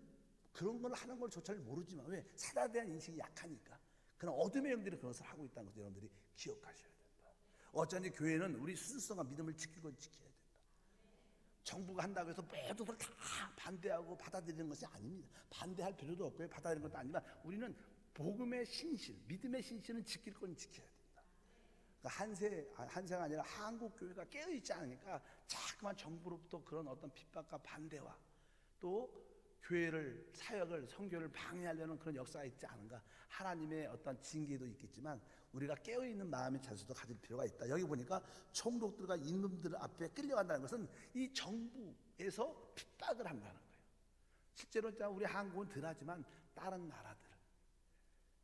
그런 걸 하는 걸 조차를 모르지만, 왜? 사단에 대한 인식이 약하니까. 그런 어둠의 영들이 그것을 하고 있다는 것을 여러분들이 기억하셔야 된다. 어쩐지 교회는 우리 순수성과 믿음을 지키고 지켜야 된다. 정부가 한다고 해서 모든 걸 다 반대하고 받아들이는 것이 아닙니다. 반대할 필요도 없고요, 받아들이는 것도 아니라 우리는 복음의 신실, 믿음의 신실은 지킬 건 지켜야 된다. 그러니까 한세가 아니라 한국 교회가 깨어있지 않으니까 자꾸만 정부로부터 그런 어떤 핍박과 반대와 또 교회를, 사역을, 선교를 방해하려는 그런 역사가 있지 않은가. 하나님의 어떤 징계도 있겠지만 우리가 깨어있는 마음의 자세도 가질 필요가 있다. 여기 보니까 총독들과 임금들 앞에 끌려간다는 것은 이 정부에서 핍박을 한다는 거예요. 실제로 우리 한국은 덜하지만 다른 나라들,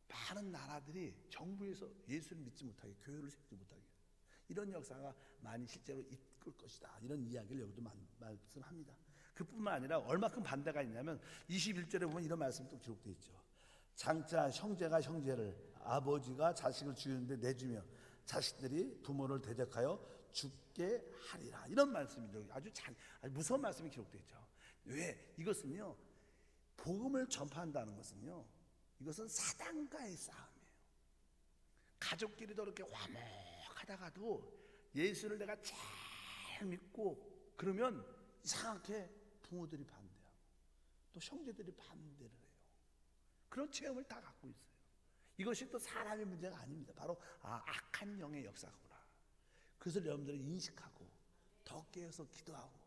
많은 나라들이 정부에서 예수를 믿지 못하게, 교회를 세우지 못하게 이런 역사가 많이 실제로 있을 것이다. 이런 이야기를 여기도 말씀합니다. 그뿐만 아니라 얼마큼 반대가 있냐면 21절에 보면 이런 말씀이 또 기록되어 있죠. 장차 형제가 형제를, 아버지가 자식을 죽이는데 내주며 자식들이 부모를 대적하여 죽게 하리라. 이런 말씀이죠. 아주 무서운 말씀이 기록되어 있죠. 왜? 이것은요, 복음을 전파한다는 것은요, 이것은 사단과의 싸움이에요. 가족끼리도 이렇게 화목하다가도 예수를 내가 잘 믿고 그러면 이상하게 부모들이 반대하고 또 형제들이 반대를 해요. 그런 체험을 다 갖고 있어요. 이것이 또 사람의 문제가 아닙니다. 바로 악한 영의 역사구나. 그것을 여러분들이 인식하고 더 깨어서 기도하고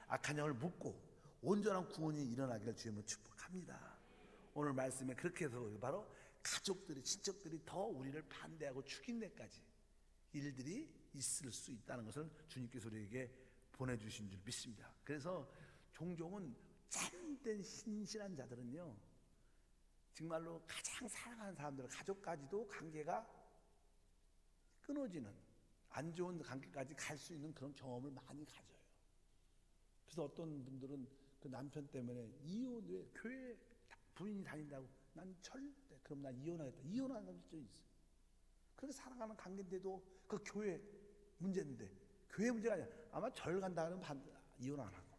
악한 영을 묻고 온전한 구원이 일어나기를 주님으로 축복합니다. 오늘 말씀에 그렇게 해서 바로 가족들이, 친척들이 더 우리를 반대하고 죽인 데까지 일들이 있을 수 있다는 것을 주님께서 우리에게 보내주신 줄 믿습니다. 그래서 종종은 참된 신실한 자들은요, 정말로 가장 사랑하는 사람들, 가족까지도 관계가 끊어지는 안 좋은 관계까지 갈 수 있는 그런 경험을 많이 가져요. 그래서 어떤 분들은 그 남편 때문에 이혼, 왜 교회 부인이 다닌다고 난 절대, 그럼 난 이혼하겠다, 이혼하는 사람도 있어요. 그렇게 사랑하는 관계인데도 그 교회 문제인데, 교회 문제가 아니라 아마 절 간다 하면 이혼 안 할 겁니다.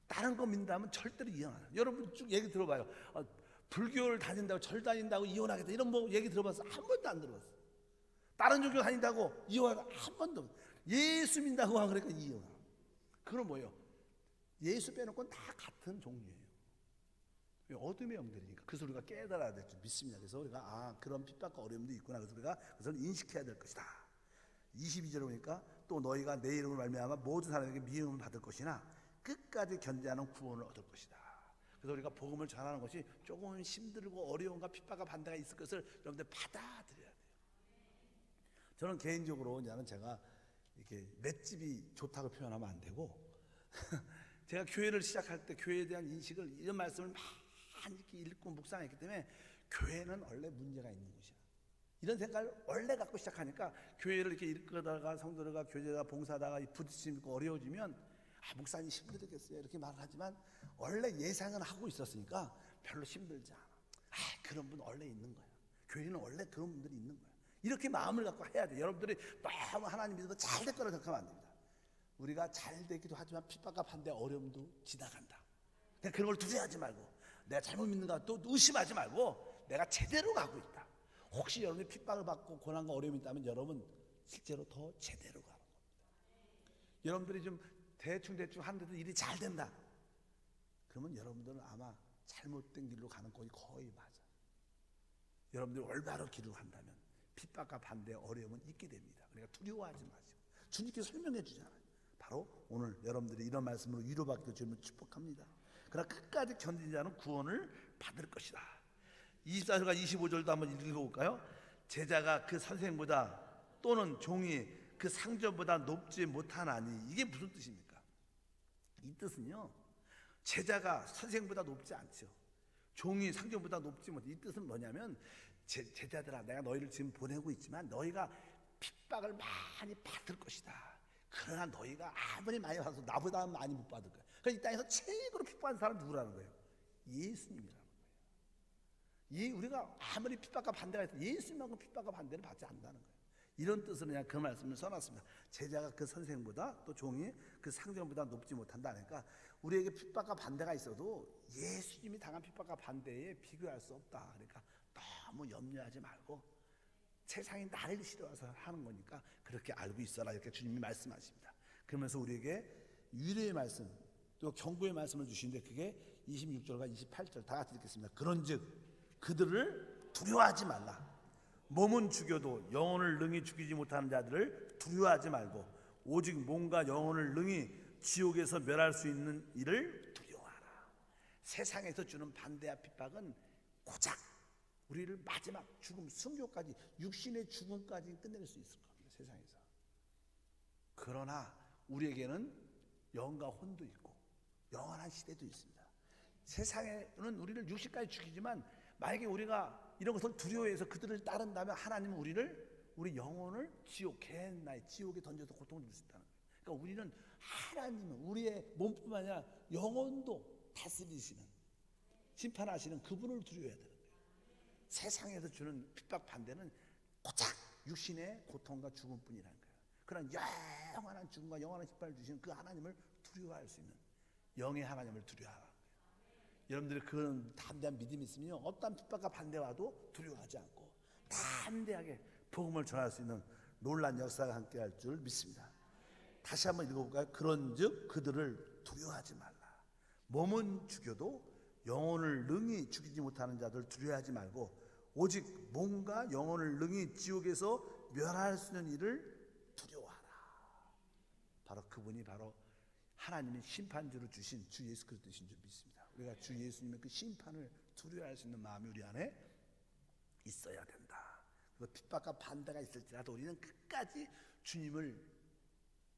다른 거 믿는다면 절대로 이혼 안 해요. 여러분 쭉 얘기 들어봐요. 불교를 다닌다고, 절 다닌다고 이혼하겠다 이런 뭐 얘기 들어봤어? 한 번도 안 들어봤어. 다른 종교 다닌다고 이혼하겠다 한 번도. 예수 믿는다고 하면 그러니까 이혼하고. 그건 뭐예요? 예수 빼놓고는 다 같은 종류예요. 어둠의 영들이니까. 그래서 우리가 깨달아야 될 줄 믿습니다. 그래서 우리가 그런 핍박과 어려움도 있구나. 그래서 우리가 그것을 인식해야 될 것이다. 22절에 보니까 또 너희가 내 이름을 말미암아 모든 사람에게 미움을 받을 것이나 끝까지 견디하는 구원을 얻을 것이다. 그래서 우리가 복음을 전하는 것이 조금 힘들고 어려움과 핍박과 반대가 있을 것을 여러분들 받아들여야 돼요. 저는 개인적으로 이제는 제가 이렇게 맷집이 좋다고 표현하면 안 되고 제가 교회를 시작할 때 교회에 대한 인식을 이런 말씀을 많이 이렇게 읽고 묵상했기 때문에 교회는 원래 문제가 있는 곳이야. 이런 생각을 원래 갖고 시작하니까 교회를 이렇게 이끌다가 성도들과 교제가 봉사다가 부딪힘 있고 어려워지면 목사님 힘들겠어요 이렇게 말을 하지만 원래 예상은 하고 있었으니까 별로 힘들지 않아. 그런 분 원래 있는 거야. 교회는 원래 그런 분들이 있는 거야. 이렇게 마음을 갖고 해야 돼. 여러분들이 너무 하나님 믿어서 잘 될 거라 생각하면 안 됩니다. 우리가 잘 되기도 하지만 핍박과 반대 어려움도 지나간다. 그냥 그런 걸 두려워하지 말고 내가 잘못 믿는가 또 의심하지 말고 내가 제대로 가고 있다. 혹시 여러분이 핍박을 받고 고난과 어려움이 있다면 여러분 실제로 더 제대로 가는 겁니다. 여러분들이 좀 대충 하는데도 일이 잘 된다. 그러면 여러분들은 아마 잘못된 길로 가는 거의 거의 맞아. 여러분들이 올바로 길을 간다면 핍박과 반대 어려움은 있게 됩니다. 그러니까 두려워하지 마시고 주님께서 설명해 주잖아요. 바로 오늘 여러분들이 이런 말씀으로 위로받기를 주님을 축복합니다. 그러나 끝까지 견디는 자는 구원을 받을 것이다. 24절과 25절도 한번 읽어볼까요? 제자가 그 선생보다 또는 종이 그 상전보다 높지 못하나니 이게 무슨 뜻입니까? 이 뜻은요 제자가 선생보다 높지 않죠. 종이 상전보다 높지 못해. 이 뜻은 뭐냐면 제자들아 내가 너희를 지금 보내고 있지만 너희가 핍박을 많이 받을 것이다. 그러나 너희가 아무리 많이 받아도 나보다 많이 못 받을 거야. 그러니까 이 땅에서 최고로 핍박한 사람은 누구라는 거예요? 예수님이라는 거예요. 우리가 아무리 핍박과 반대가 있어도 예수님만큼 핍박과 반대를 받지 않는다는 거예요. 이런 뜻으로 그냥 그 말씀을 써놨습니다. 제자가 그 선생보다 또 종이 그 상전보다 높지 못한다. 그러니까 우리에게 핍박과 반대가 있어도 예수님이 당한 핍박과 반대에 비교할 수 없다. 그러니까 너무 염려하지 말고 세상이 나를 싫어해서 하는 거니까 그렇게 알고 있어라 이렇게 주님이 말씀하십니다. 그러면서 우리에게 위로의 말씀 또 경고의 말씀을 주시는데 그게 26절과 28절 다 같이 읽겠습니다. 그런즉 그들을 두려워하지 말라. 몸은 죽여도 영혼을 능히 죽이지 못하는 자들을 두려워하지 말고 오직 몸과 영혼을 능히 지옥에서 멸할 수 있는 이를 두려워하라. 세상에서 주는 반대와 핍박은 고작 우리를 마지막 죽음, 순교까지 육신의 죽음까지 끝낼 수 있을 겁니다. 세상에서. 그러나 우리에게는 영과 혼도 있고 영원한 시대도 있습니다. 세상에는 우리를 육신까지 죽이지만 만약에 우리가 이런 것을 두려워해서 그들을 따른다면 하나님은 우리 영혼을 지옥, 개나의 지옥에 던져서 고통을 줄 수 있다는 거예요. 그러니까 우리는 하나님은 우리의 몸뿐만 아니라 영혼도 다스리시는 심판하시는 그분을 두려워해야 되는 거예요. 세상에서 주는 핍박 반대는 고작 육신의 고통과 죽음뿐이라는 거예요. 그런 영원한 죽음과 영원한 심판을 주시는 그 하나님을 두려워할 수 있는 영의 하나님을 두려워하라. 여러분들이 그런 담대한 믿음이 있으면 어떤 핍박과 반대 와도 두려워하지 않고 담대하게 복음을 전할 수 있는 놀라운 역사가 함께할 줄 믿습니다. 다시 한번 읽어볼까요? 그런즉 그들을 두려워하지 말라. 몸은 죽여도 영혼을 능히 죽이지 못하는 자들 두려워하지 말고 오직 몸과 영혼을 능히 지옥에서 멸할 수 있는 이를 두려워하라. 바로 그분이 바로 하나님의 심판주로 주신 주 예수 그리스도이신 줄 믿습니다. 우리가 주 예수님의 그 심판을 두려워할 수 있는 마음이 우리 안에 있어야 된다. 그리고 핍박과 반대가 있을지라도 우리는 끝까지 주님을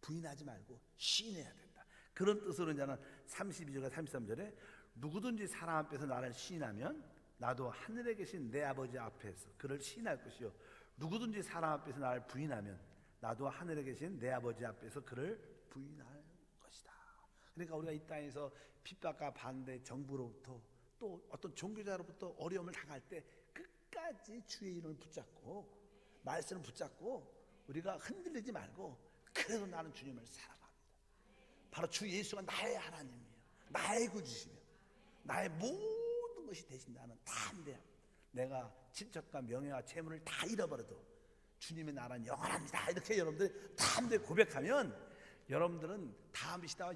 부인하지 말고 시인해야 된다. 그런 뜻으로 이제는 32절과 33절에 누구든지 사람 앞에서 나를 시인하면 나도 하늘에 계신 내 아버지 앞에서 그를 시인할 것이요 누구든지 사람 앞에서 나를 부인하면 나도 하늘에 계신 내 아버지 앞에서 그를 부인할 것이다. 그러니까 우리가 이 땅에서 핍박과 반대 정부로부터 또 어떤 종교자로부터 어려움을 당할 때 끝까지 주의 이름을 붙잡고 말씀을 붙잡고 우리가 흔들리지 말고 그래도 나는 주님을 사랑합니다. 바로 주 예수가 나의 하나님이에요. 나의 구주시며 나의 모든 것이 되신다는 담대함. 내가 친척과 명예와 재물을 다 잃어버려도 주님의 나라는 영원합니다. 이렇게 여러분들이 담대히 고백하면 여러분들은 다음 이 시대와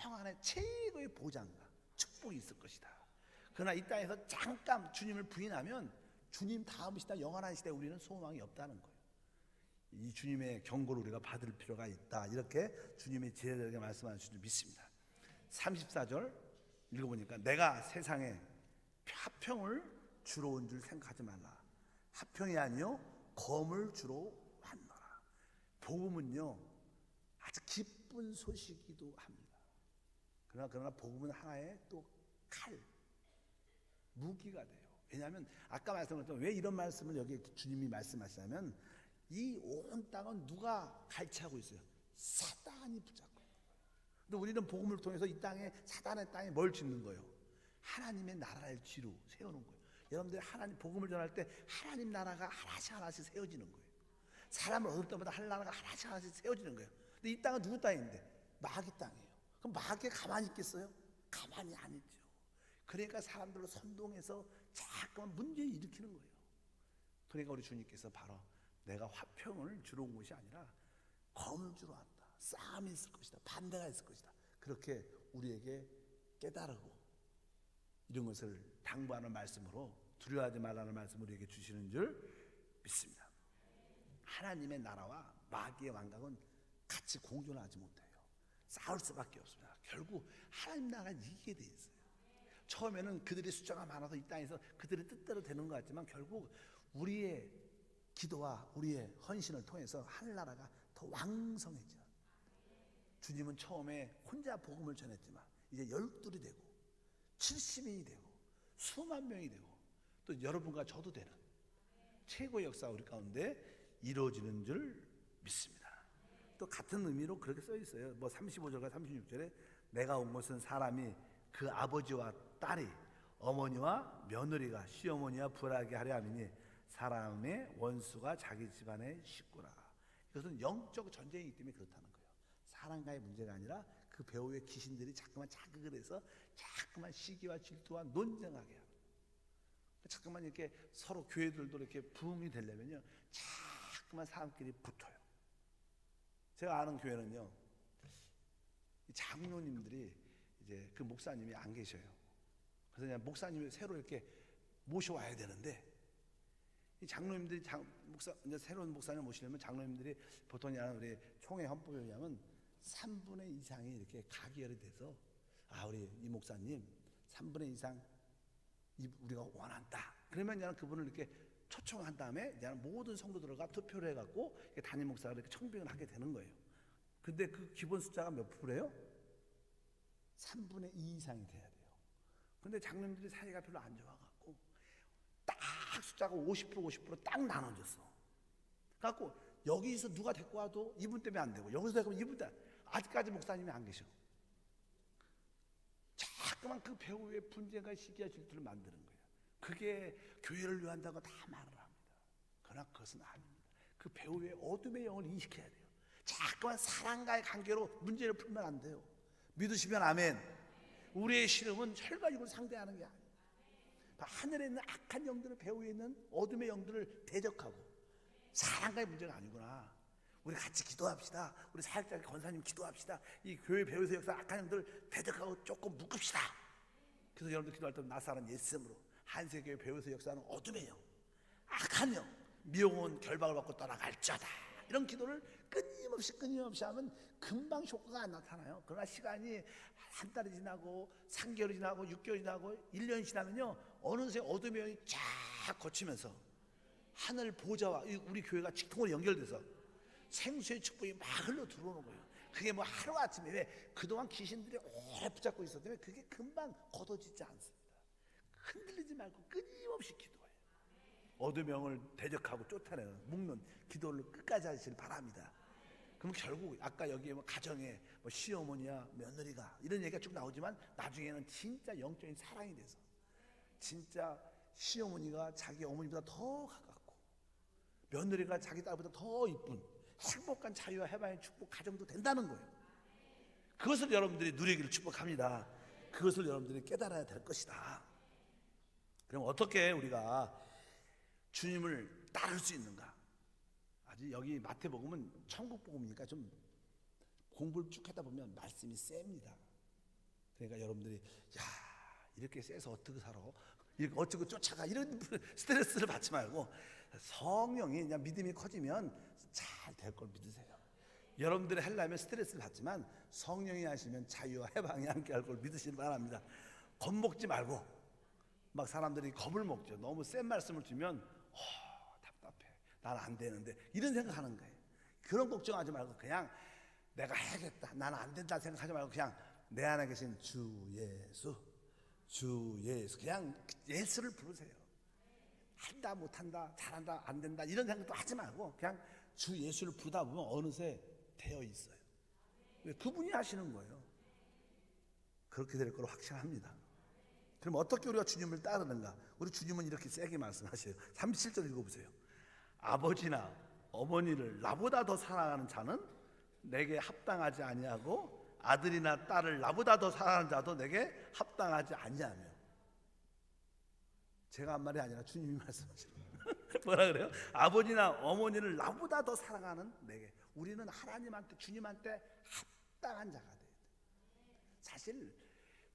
영원한 최고의 보장과 축복이 있을 것이다. 그러나 이 땅에서 잠깐 주님을 부인하면 주님 다음 시대 영원한 시대에 우리는 소망이 없다는 거예요. 이 주님의 경고를 우리가 받을 필요가 있다. 이렇게 주님의 제자들에게 말씀하신 줄 믿습니다. 34절 읽어보니까 내가 세상에 화평을 주러 온 줄 생각하지 말라. 화평이 아니요 검을 주러 왔노라. 복음은요 아주 기쁜 소식이기도 합니다. 그러나 복음은 하나의 또 칼, 무기가 돼요. 왜냐하면 아까 말씀드렸던 왜 이런 말씀을 여기 주님이 말씀하시냐면 이 온 땅은 누가 갈취하고 있어요? 사단이 붙잡고 있는 거예요. 근데 우리는 복음을 통해서 이 땅에 사단의 땅에 뭘 짓는 거예요? 하나님의 나라를 뒤로 세우는 거예요. 여러분들이 하나님 복음을 전할 때 하나님 나라가 하나씩 세워지는 거예요. 사람을 얻을 때마다 하나님 나라가 하나씩 세워지는 거예요. 근데 이 땅은 누구 땅인데? 마귀 땅이에요. 그럼 마귀가 가만히 있겠어요? 가만히 안 있죠. 그러니까 사람들을 선동해서 자꾸만 문제를 일으키는 거예요. 그러니까 우리 주님께서 바로 내가 화평을 주러 온 것이 아니라 검을 주러 왔다. 싸움이 있을 것이다. 반대가 있을 것이다. 그렇게 우리에게 깨달고 이런 것을 당부하는 말씀으로 두려워하지 말라는 말씀을 우리에게 주시는 줄 믿습니다. 하나님의 나라와 마귀의 왕국은 같이 공존하지 못해요. 싸울 수밖에 없습니다. 결국 하나님 나라가 이기게 돼 있어요. 처음에는 그들의 숫자가 많아서 이 땅에서 그들의 뜻대로 되는 것 같지만 결국 우리의 기도와 우리의 헌신을 통해서 하늘나라가 더 왕성해져. 주님은 처음에 혼자 복음을 전했지만 이제 12이 되고 70인이 되고 수만 명이 되고 또 여러분과 저도 되는 최고의 역사가 우리 가운데 이루어지는 줄 믿습니다. 또 같은 의미로 그렇게 써 있어요. 뭐 35절과 36절에 내가 온 것은 사람이 그 아버지와 딸이 어머니와 며느리가 시어머니와 부하게 하려 함이니 사람의 원수가 자기 집안의 식구라. 이것은 영적 전쟁이기 때문에 그렇다는 거예요. 사람과의 문제가 아니라 그 배후의 귀신들이 자꾸만 자극을 해서 자꾸만 시기와 질투와 논쟁하게 하는. 자꾸만 이렇게 서로 교회들도 이렇게 부흥이 되려면요 자꾸만 사람끼리 붙어요. 제가 아는 교회는요 장로님들이 이제 그 목사님이 안 계셔요. 그래서 그냥 목사님을 새로 이렇게 모셔와야 되는데 이 장로님들이 이제 새로운 목사님을 모시려면 장로님들이 보통 우리 총회 헌법에 의하면 3분의 이상이 이렇게 가결이 돼서 우리 이 목사님 3분의 이상 우리가 원한다. 그러면 그냥 그분을 이렇게 초청한 다음에 그냥 모든 성도들과 투표를 해갖고 담임 목사가 이렇게 청빙을 하게 되는 거예요. 근데 그 기본 숫자가 몇 프로예요? 3분의 2 이상이 돼야 돼요. 근데 장로님들이 사이가 별로 안 좋아갖고 딱 숫자가 50%딱 나눠졌어. 그래갖고 여기서 누가 데리고 와도 이분 때문에 안 되고 여기서 데리고 오면 이분 때문에 아직까지 목사님이 안 계셔. 자꾸만 그 배후의 분쟁과 시기와 질투를 만드는 거예요. 그게 교회를 위한다고 다 말을 합니다. 그러나 그것은 아닙니다. 그 배후의 어둠의 영을 인식해야 돼요. 자꾸만 사랑과의 관계로 문제를 풀면 안 돼요. 믿으시면 아멘. 우리의 씨름은 혈과 육을 상대하는 게 아니에요. 하늘에 있는 악한 영들을 배후에 있는 어둠의 영들을 대적하고 사랑과의 문제가 아니구나. 우리 같이 기도합시다. 우리 사역자 권사님 기도합시다. 이 교회 배후에서 역사 악한 영들을 대적하고 조금 묶읍시다. 그래서 여러분들 기도할 때 나사는 예수님으로 한세교회 배후에서 역사하는 어둠의 영, 악한 영, 미혹은 결박을 받고 떠나갈지어다. 이런 기도를 끊임없이 하면 금방 효과가 안 나타나요. 그러나 시간이 한 달이 지나고 3개월이 지나고 6개월이 지나고 1년이 지나면요 어느새 어둠의 영이 쫙 거치면서 하늘 보좌와 우리 교회가 직통으로 연결돼서 생수의 축복이 막 흘러 들어오는 거예요. 그게 뭐 하루아침에 왜 그동안 귀신들이 오래 붙잡고 있었기 때문에 그게 금방 걷어지지 않습니다. 흔들리지 말고 끊임없이 기도해요. 어둠의 영을 대적하고 쫓아내는 묶는 기도를 끝까지 하시길 바랍니다. 그럼 결국 아까 여기에 뭐 가정에 뭐 시어머니야 며느리가 이런 얘기가 쭉 나오지만 나중에는 진짜 영적인 사랑이 돼서 진짜 시어머니가 자기 어머니보다 더 가깝고 며느리가 자기 딸보다 더 이쁜 행복한 자유와 해방의 축복 가정도 된다는 거예요. 그것을 여러분들이 누리기를 축복합니다. 그것을 여러분들이 깨달아야 될 것이다. 그럼 어떻게 우리가 주님을 따를 수 있는가? 아직 여기 마태복음은 천국복음이니까 좀 공부를 쭉 하다 보면 말씀이 셉니다. 그러니까 여러분들이 이렇게 세서 어떻게 살아? 이렇게 어쩌고 쫓아가? 이런 스트레스를 받지 말고 성령이 그냥 믿음이 커지면 잘 될 걸 믿으세요. 여러분들이 하려면 스트레스를 받지만 성령이 하시면 자유와 해방이 함께 할 걸 믿으시기 바랍니다. 겁먹지 말고 막 사람들이 겁을 먹죠. 너무 센 말씀을 주면 답답해. 난 안 되는데 이런 생각하는 거예요. 그런 걱정하지 말고 그냥 내가 해야겠다. 나는 안 된다 생각하지 말고 그냥 내 안에 계신 주 예수, 주 예수, 그냥 예수를 부르세요. 한다 못한다 잘한다 안 된다 이런 생각도 하지 말고 그냥 주 예수를 부르다 보면 어느새 되어 있어요. 왜? 그분이 하시는 거예요. 그렇게 될 거로 확신합니다. 그럼 어떻게 우리가 주님을 따르는가? 우리 주님은 이렇게 세게 말씀하셔요. 37절 읽어보세요. 아버지나 어머니를 나보다 더 사랑하는 자는 내게 합당하지 아니하고 아들이나 딸을 나보다 더 사랑하는 자도 내게 합당하지 아니하며. 제가 한 말이 아니라 주님이 말씀하시는 뭐라 그래요? 아버지나 어머니를 나보다 더 사랑하는 내게. 우리는 하나님한테 주님한테 합당한 자가 돼야 돼. 사실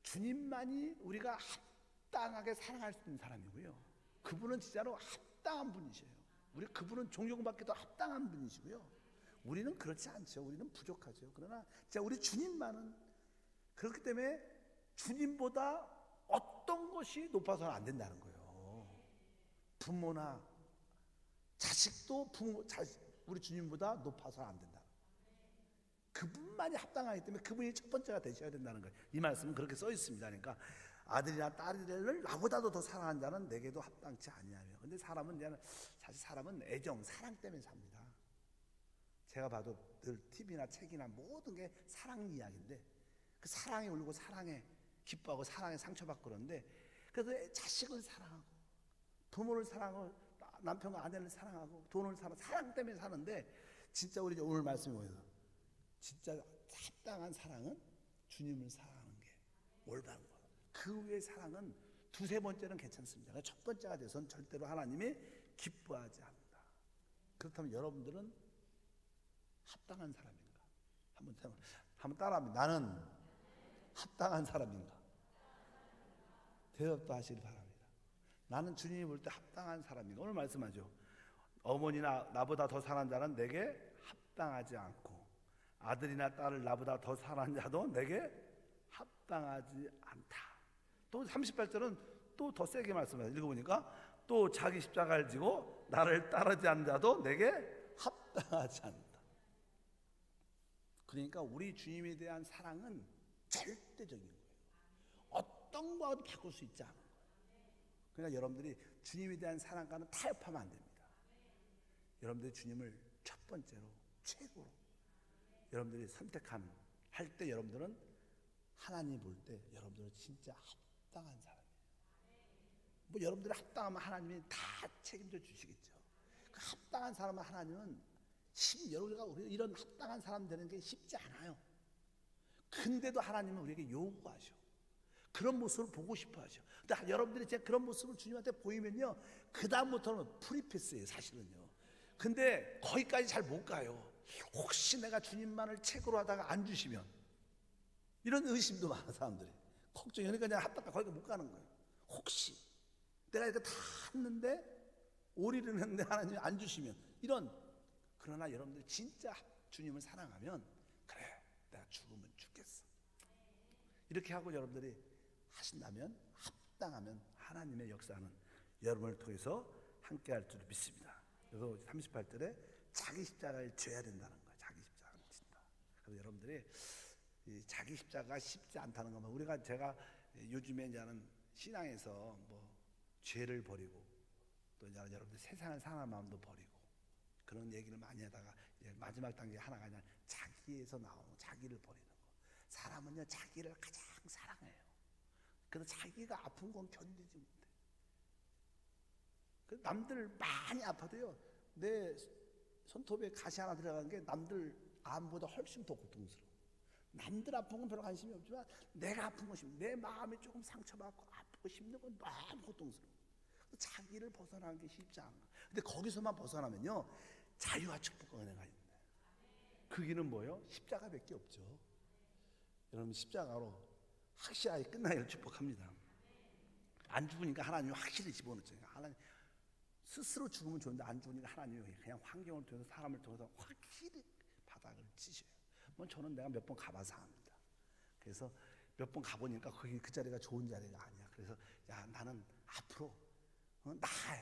주님만이 우리가 합당하게 사랑할 수 있는 사람이고요. 그분은 진짜로 합당한 분이셔요. 우리 그분은 존경받기도 합당한 분이시고요. 우리는 그렇지 않죠. 우리는 부족하죠. 그러나 진짜 우리 주님만은 그렇기 때문에 주님보다 어떤 것이 높아서는 안 된다는 거예요. 부모나 자식도 우리 주님보다 높아서는 안 된다. 그분만이 합당하기 때문에 그분이 첫 번째가 되셔야 된다는 거예요. 이 말씀은 그렇게 써 있습니다. 그러니까 아들이나 딸을 나보다도 더 사랑하는 자는 내게도 합당치 아니하며. 근데 사실 사람은 애정, 사랑 때문에 삽니다. 제가 봐도 늘 TV나 책이나 모든 게 사랑 이야기인데 그 사랑에 울고 사랑에 기뻐하고 사랑에 상처받고 그러는데 그래서 자식을 사랑하고 부모를 사랑하고 남편과 아내를 사랑하고 돈을 사랑 때문에 사는데 진짜 우리 오늘 말씀이 뭐예요? 진짜 합당한 사랑은 주님을 사랑하는 게 올바른 거예요. 그 외의 사랑은 두세 번째는 괜찮습니다. 그러니까 첫 번째가 돼서는 절대로 하나님이 기뻐하지 않는다. 그렇다면 여러분들은 합당한 사람인가? 한번 따라합니다. 나는 합당한 사람인가? 대답도 하시길 바랍니다. 나는 주님이 볼 때 합당한 사람인가? 오늘 말씀하죠. 어머니나 나보다 더 사랑하는 자는 내게 합당하지 않고 아들이나 딸을 나보다 더 사랑하는 자도 내게 합당하지 않다. 또 38절은 또 더 세게 말씀해요. 읽어보니까 또 자기 십자가를 지고 나를 따르지 않는 자도 내게 합당하지 않다. 그러니까 우리 주님에 대한 사랑은 절대적인 거예요. 어떤 거와도 바꿀 수 있지 않은 거예요. 그러니까 여러분들이 주님에 대한 사랑과는 타협하면 안 됩니다. 여러분들이 주님을 첫 번째로 최고로 여러분들이 할 때 여러분들은 하나님 볼 때 여러분들은 진짜 합당한 사람이에요. 뭐 여러분들이 합당하면 하나님이 다 책임져 주시겠죠. 그 합당한 사람은 하나님은 여러분과 우리가 이런 합당한 사람 되는 게 쉽지 않아요. 근데도 하나님은 우리에게 요구하셔. 그런 모습을 보고 싶어 하셔. 근데 여러분들이 진짜 그런 모습을 주님한테 보이면요, 그 다음부터는 프리패스예요, 사실은요. 근데 거기까지 잘 못 가요. 혹시 내가 주님만을 책으로 하다가 안 주시면, 이런 의심도 많아 사람들이. 걱정이. 그러니까 그냥 합당하다 거기가 못 가는 거예요. 혹시 내가 이렇게 다 했는데 오리를 했는데 하나님이 안 주시면, 그러나 여러분들이 진짜 주님을 사랑하면, 그래 내가 죽으면 죽겠어, 이렇게 하고 여러분들이 하신다면, 합당하면 하나님의 역사는 여러분을 통해서 함께 할 줄 믿습니다. 그래서 38절에 자기 십자가를 져야 된다는 거예요. 자기 십자가를 진다. 그래서 여러분들이 이 자기 십자가가 쉽지 않다는 것만, 제가 요즘에 이제는 신앙에서 뭐 죄를 버리고 또 이제 여러분들 세상을 사랑하는 마음도 버리고 그런 얘기를 많이 하다가 이제 마지막 단계 하나가 그냥 자기에서 나오는, 자기를 버리는 거. 사람은요 자기를 가장 사랑해요. 그래서 자기가 아픈 건 견디지 못해. 남들 많이 아파도요, 내 손톱에 가시 하나 들어간 게 남들 암보다 훨씬 더 고통스러워. 남들 아픈 건 별로 관심이 없지만 내가 아픈 것이, 내 마음이 조금 상처받고 아프고 힘든 건 너무 고통스러워. 자기를 벗어나는 게 쉽지 않아. 근데 거기서만 벗어나면요 자유와 축복과 은혜가 있는데, 그 길은 뭐예요? 십자가밖에 없죠. 여러분 십자가로 확실하게 끝나기를 축복합니다. 안 죽으니까 하나님이 확실히 집어넣죠. 하나님 스스로 죽으면 좋은데 안 죽으니까 하나님이 그냥 환경을 통해서 사람을 통해서 확실히 바닥을 치셔요. 뭐 저는 내가 몇 번 가봐서 압니다. 그래서 몇 번 가보니까 거기 그 자리가 좋은 자리가 아니야. 그래서 야 나는 앞으로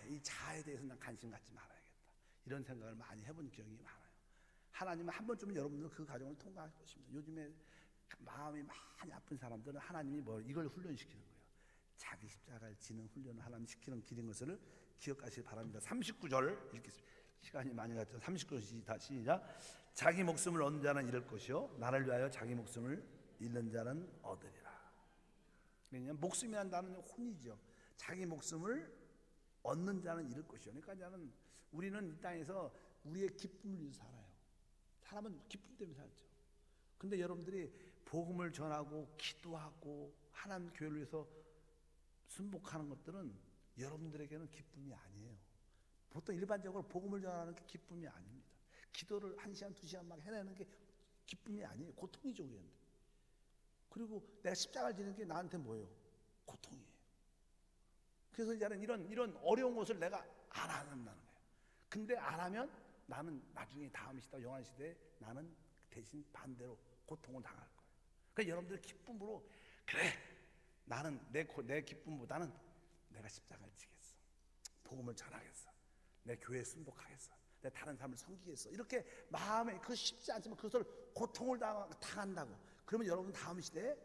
이 자아에 대해서 난 관심 갖지 말아야겠다. 이런 생각을 많이 해본 기억이 많아요. 하나님은 한 번쯤은 여러분들 그 과정을 통과할 것입니다. 요즘에 마음이 많이 아픈 사람들은 하나님이 이걸 훈련시키는 거예요. 자기 십자가를 지는 훈련을 하나님 시키는 길인 것을 기억하시기 바랍니다. 39절 읽겠습니다. 시간이 많이 갔죠. 39절 다 시작. 자기 목숨을 얻는 자는 잃을 것이요 나를 위하여 자기 목숨을 잃는 자는 얻으리라. 왜냐하면 목숨이라는 단어는 혼이죠. 자기 목숨을 얻는 자는 잃을 것이요. 그러니까 우리는 이 땅에서 우리의 기쁨을 위해서 살아요. 사람은 기쁨 때문에 살죠. 근데 여러분들이 복음을 전하고 기도하고 하나님 교회를 위해서 순복하는 것들은 여러분들에게는 기쁨이 아니에요. 보통 일반적으로 복음을 전하는 게 기쁨이 아닙니다. 기도를 1시간, 2시간 막 해내는 게 기쁨이 아니에요. 고통이죠, 우리한테. 그리고 내가 십자가를 지는 게 나한테 뭐예요? 고통이에요. 그래서 이제는 이런 어려운 것을 내가 안 한다는 거예요. 근데 안 하면 나는 나중에 다음 시대, 영원 시대에 나는 대신 반대로 고통을 당할 거예요. 그러니까 여러분들 기쁨으로 그래 나는 내 기쁨보다는 내가 십자가를 지겠어. 복음을 전하겠어. 내 교회에 순복하겠어. 내 다른 사람을 섬기겠어. 이렇게 마음에 그 쉽지 않지만 그것을 고통을 당한다고. 그러면 여러분 다음 시대에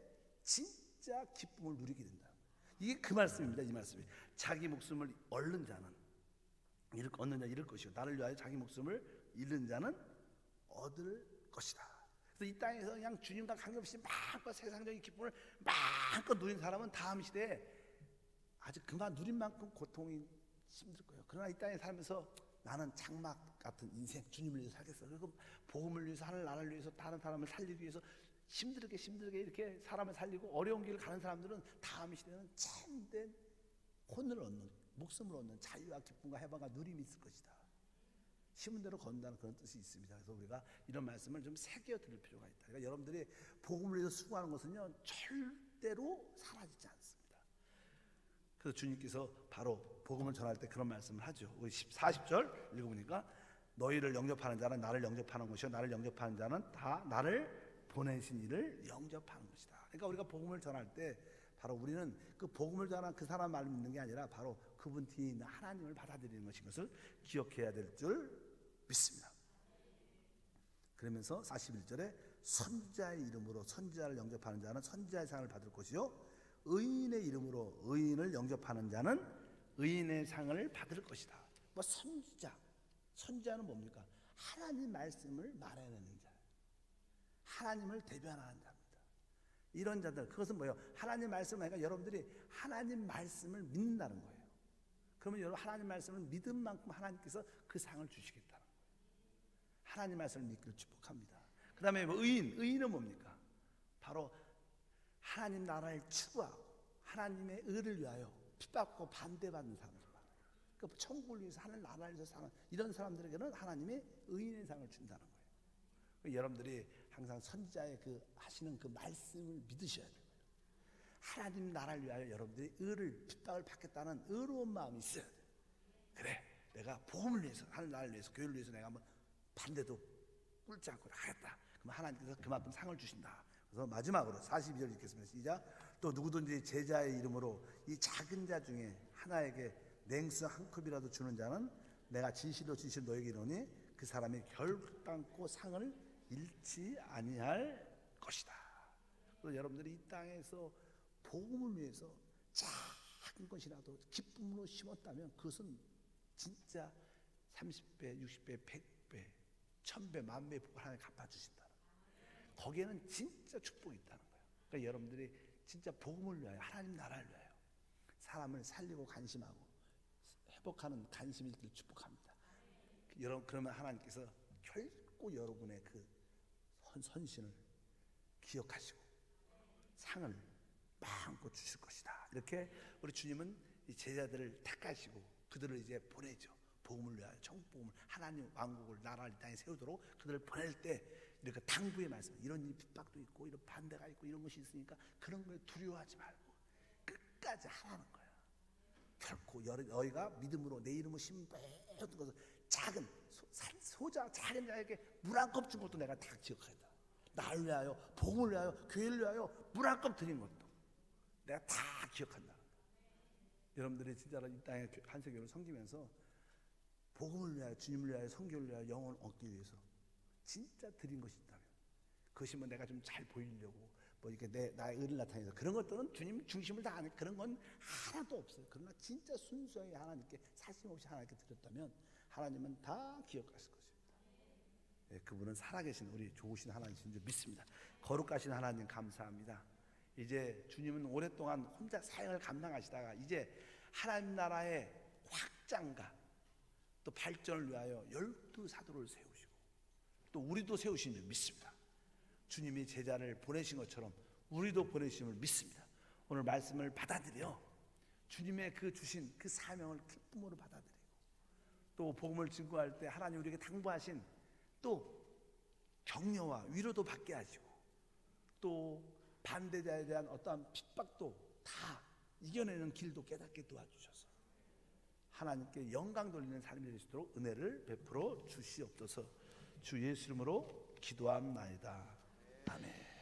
진짜 기쁨을 누리게 된다. 이게 그 말씀입니다. 이 말씀이 자기 목숨을 얻는 자는 얻는 자 잃을 것이요 나를 위하여 자기 목숨을 잃는 자는 얻을 것이다. 그래서 이 땅에서 그냥 주님과 관계없이 마음껏 세상적인 기쁨을 마음껏 누린 사람은 다음 시대에 아직 그만 누린 만큼 고통이 힘들 거예요. 그러나 이 땅에 살면서 나는 장막 같은 인생 주님을 위해서 살겠어. 그리고 복음을 위해서 하늘 나라를 위해서 다른 사람을 살리기 위해서 힘들게 이렇게 사람을 살리고 어려운 길을 가는 사람들은 다음 시대는 참된 혼을 얻는 목숨을 얻는 자유와 기쁨과 해방과 누림이 있을 것이다. 심은 대로 건다는 그런 뜻이 있습니다. 그래서 우리가 이런 말씀을 좀 새겨 드릴 필요가 있다. 그러니까 여러분들이 복음을 위해서 수고하는 것은요 절대로 사라지지 않습니다. 그래서 주님께서 바로 복음을 전할 때 그런 말씀을 하죠. 우리 40절 읽어보니까 너희를 영접하는 자는 나를 영접하는 것이요 나를 영접하는 자는 다 나를 보내신 이를 영접하는 것이다. 그러니까 우리가 복음을 전할 때 바로 우리는 그 복음을 전한 그 사람 말을 믿는 게 아니라 바로 그분 뒤에 있는 하나님을 받아들이는 것인 것을 기억해야 될 줄 믿습니다. 그러면서 41절에 선지자의 이름으로 선지자를 영접하는 자는 선지자의 상을 받을 것이요 의인의 이름으로 의인을 영접하는 자는 의인의 상을 받을 것이다. 뭐 선지자는 뭡니까? 하나님 말씀을 말해내는 자, 하나님을 대변하는 자입니다. 이런 자들, 그것은 뭐예요? 하나님 말씀을 하니까 여러분들이 하나님 말씀을 믿는다는 거예요. 그러면 여러분 하나님 말씀을 믿은 만큼 하나님께서 그 상을 주시겠다는 거예요. 하나님 말씀을 믿기를 축복합니다. 그 다음에 의인은 뭡니까? 바로 하나님 나라를 추구하고 하나님의 의를 위하여 핍박받고 반대받는 사람들 많아요. 그러니까 천국을 위해서 하늘 나라를 위해서 사는 이런 사람들에게는 하나님의 의인의 상을 준다는 거예요. 그러니까 여러분들이 항상 선지자의 그 하시는 그 말씀을 믿으셔야 돼요. 하나님 나라를 위하여 여러분들이 의를 핍박을 받겠다는 의로운 마음이 있어야 돼요. 그래 내가 복음을 위해서 하늘 나라를 위해서 교회를 위해서 내가 한번 반대도 꿇지 않고 하겠다. 그럼 하나님께서 그만큼 상을 주신다. 그래서 마지막으로 42절 읽겠습니다. 시작. 또 누구든지 제자의 이름으로 이 작은 자 중에 하나에게 냉수 한 컵이라도 주는 자는 내가 진실로 너에게 이르노니 그 사람이 결단코 상을 잃지 아니할 것이다. 그래서 여러분들이 이 땅에서 복음을 위해서 작은 것이라도 기쁨으로 심었다면 그것은 진짜 30배, 60배, 100배, 1000배, 10,000배 복을 하나님 갚아주신다. 거기에는 진짜 축복이 있다는 거예요. 그러니까 여러분들이 진짜 복음을 위하여 하나님 나라를 위하여 사람을 살리고 간심하고 회복하는 관심이 있기를 축복합니다. 여러분 그러면 하나님께서 결코 여러분의 그 선신을 기억하시고 상을 마음껏 주실 것이다. 이렇게 우리 주님은 이 제자들을 택하시고 그들을 이제 보내죠. 복음을 위하여 천국 복음을 하나님 왕국을 나라를 이 땅에 세우도록 그들을 보낼 때 이렇게 당부의 말씀 이런 핍박도 있고 이런 반대가 있고 이런 것이 있으니까 그런 걸 두려워하지 말고 끝까지 하라는 거야. 결코 너희가 믿음으로 내 이름을 심배했던 것을 작은 소자 작은 자에게 물 한 컵 준 것도 내가 다 기억하다. 나를 위하여 복음을 위하여 교회를 위하여 물 한 컵 드린 것도 내가 다 기억한다. 여러분들이 진짜로 이 땅에 한세교를 섬기면서 복음을 위하여 주님을 위하여 선교를 위하여 영혼을 얻기 위해서 진짜 드린 것이 있다면 그것이 뭐 내가 좀 잘 보이려고 뭐 이렇게 나의 의를 나타내서 그런 것들은 주님 중심을 다하는 그런 건 하나도 없어요. 그러나 진짜 순수하게 하나님께 사심 없이 하나님께 드렸다면 하나님은 다 기억하실 것입니다. 네, 그분은 살아계신 우리 좋으신 하나님이신 줄 믿습니다. 거룩하신 하나님 감사합니다. 이제 주님은 오랫동안 혼자 사역을 감당하시다가 이제 하나님 나라의 확장과 또 발전을 위하여 12 사도를 세우시고 또 우리도 세우신 줄 믿습니다. 주님이 제자를 보내신 것처럼 우리도 보내심을 믿습니다. 오늘 말씀을 받아들여 주님의 그 주신 그 사명을 기쁨으로 받아들이고 또 복음을 증거할 때 하나님 우리에게 당부하신 또 격려와 위로도 받게 하시고 또 반대자에 대한 어떠한 핍박도 다 이겨내는 길도 깨닫게 도와주셔서 하나님께 영광 돌리는 삶이 될 수 있도록 은혜를 베풀어 주시옵소서. 주 예수 이름으로 기도합나이다. 아멘.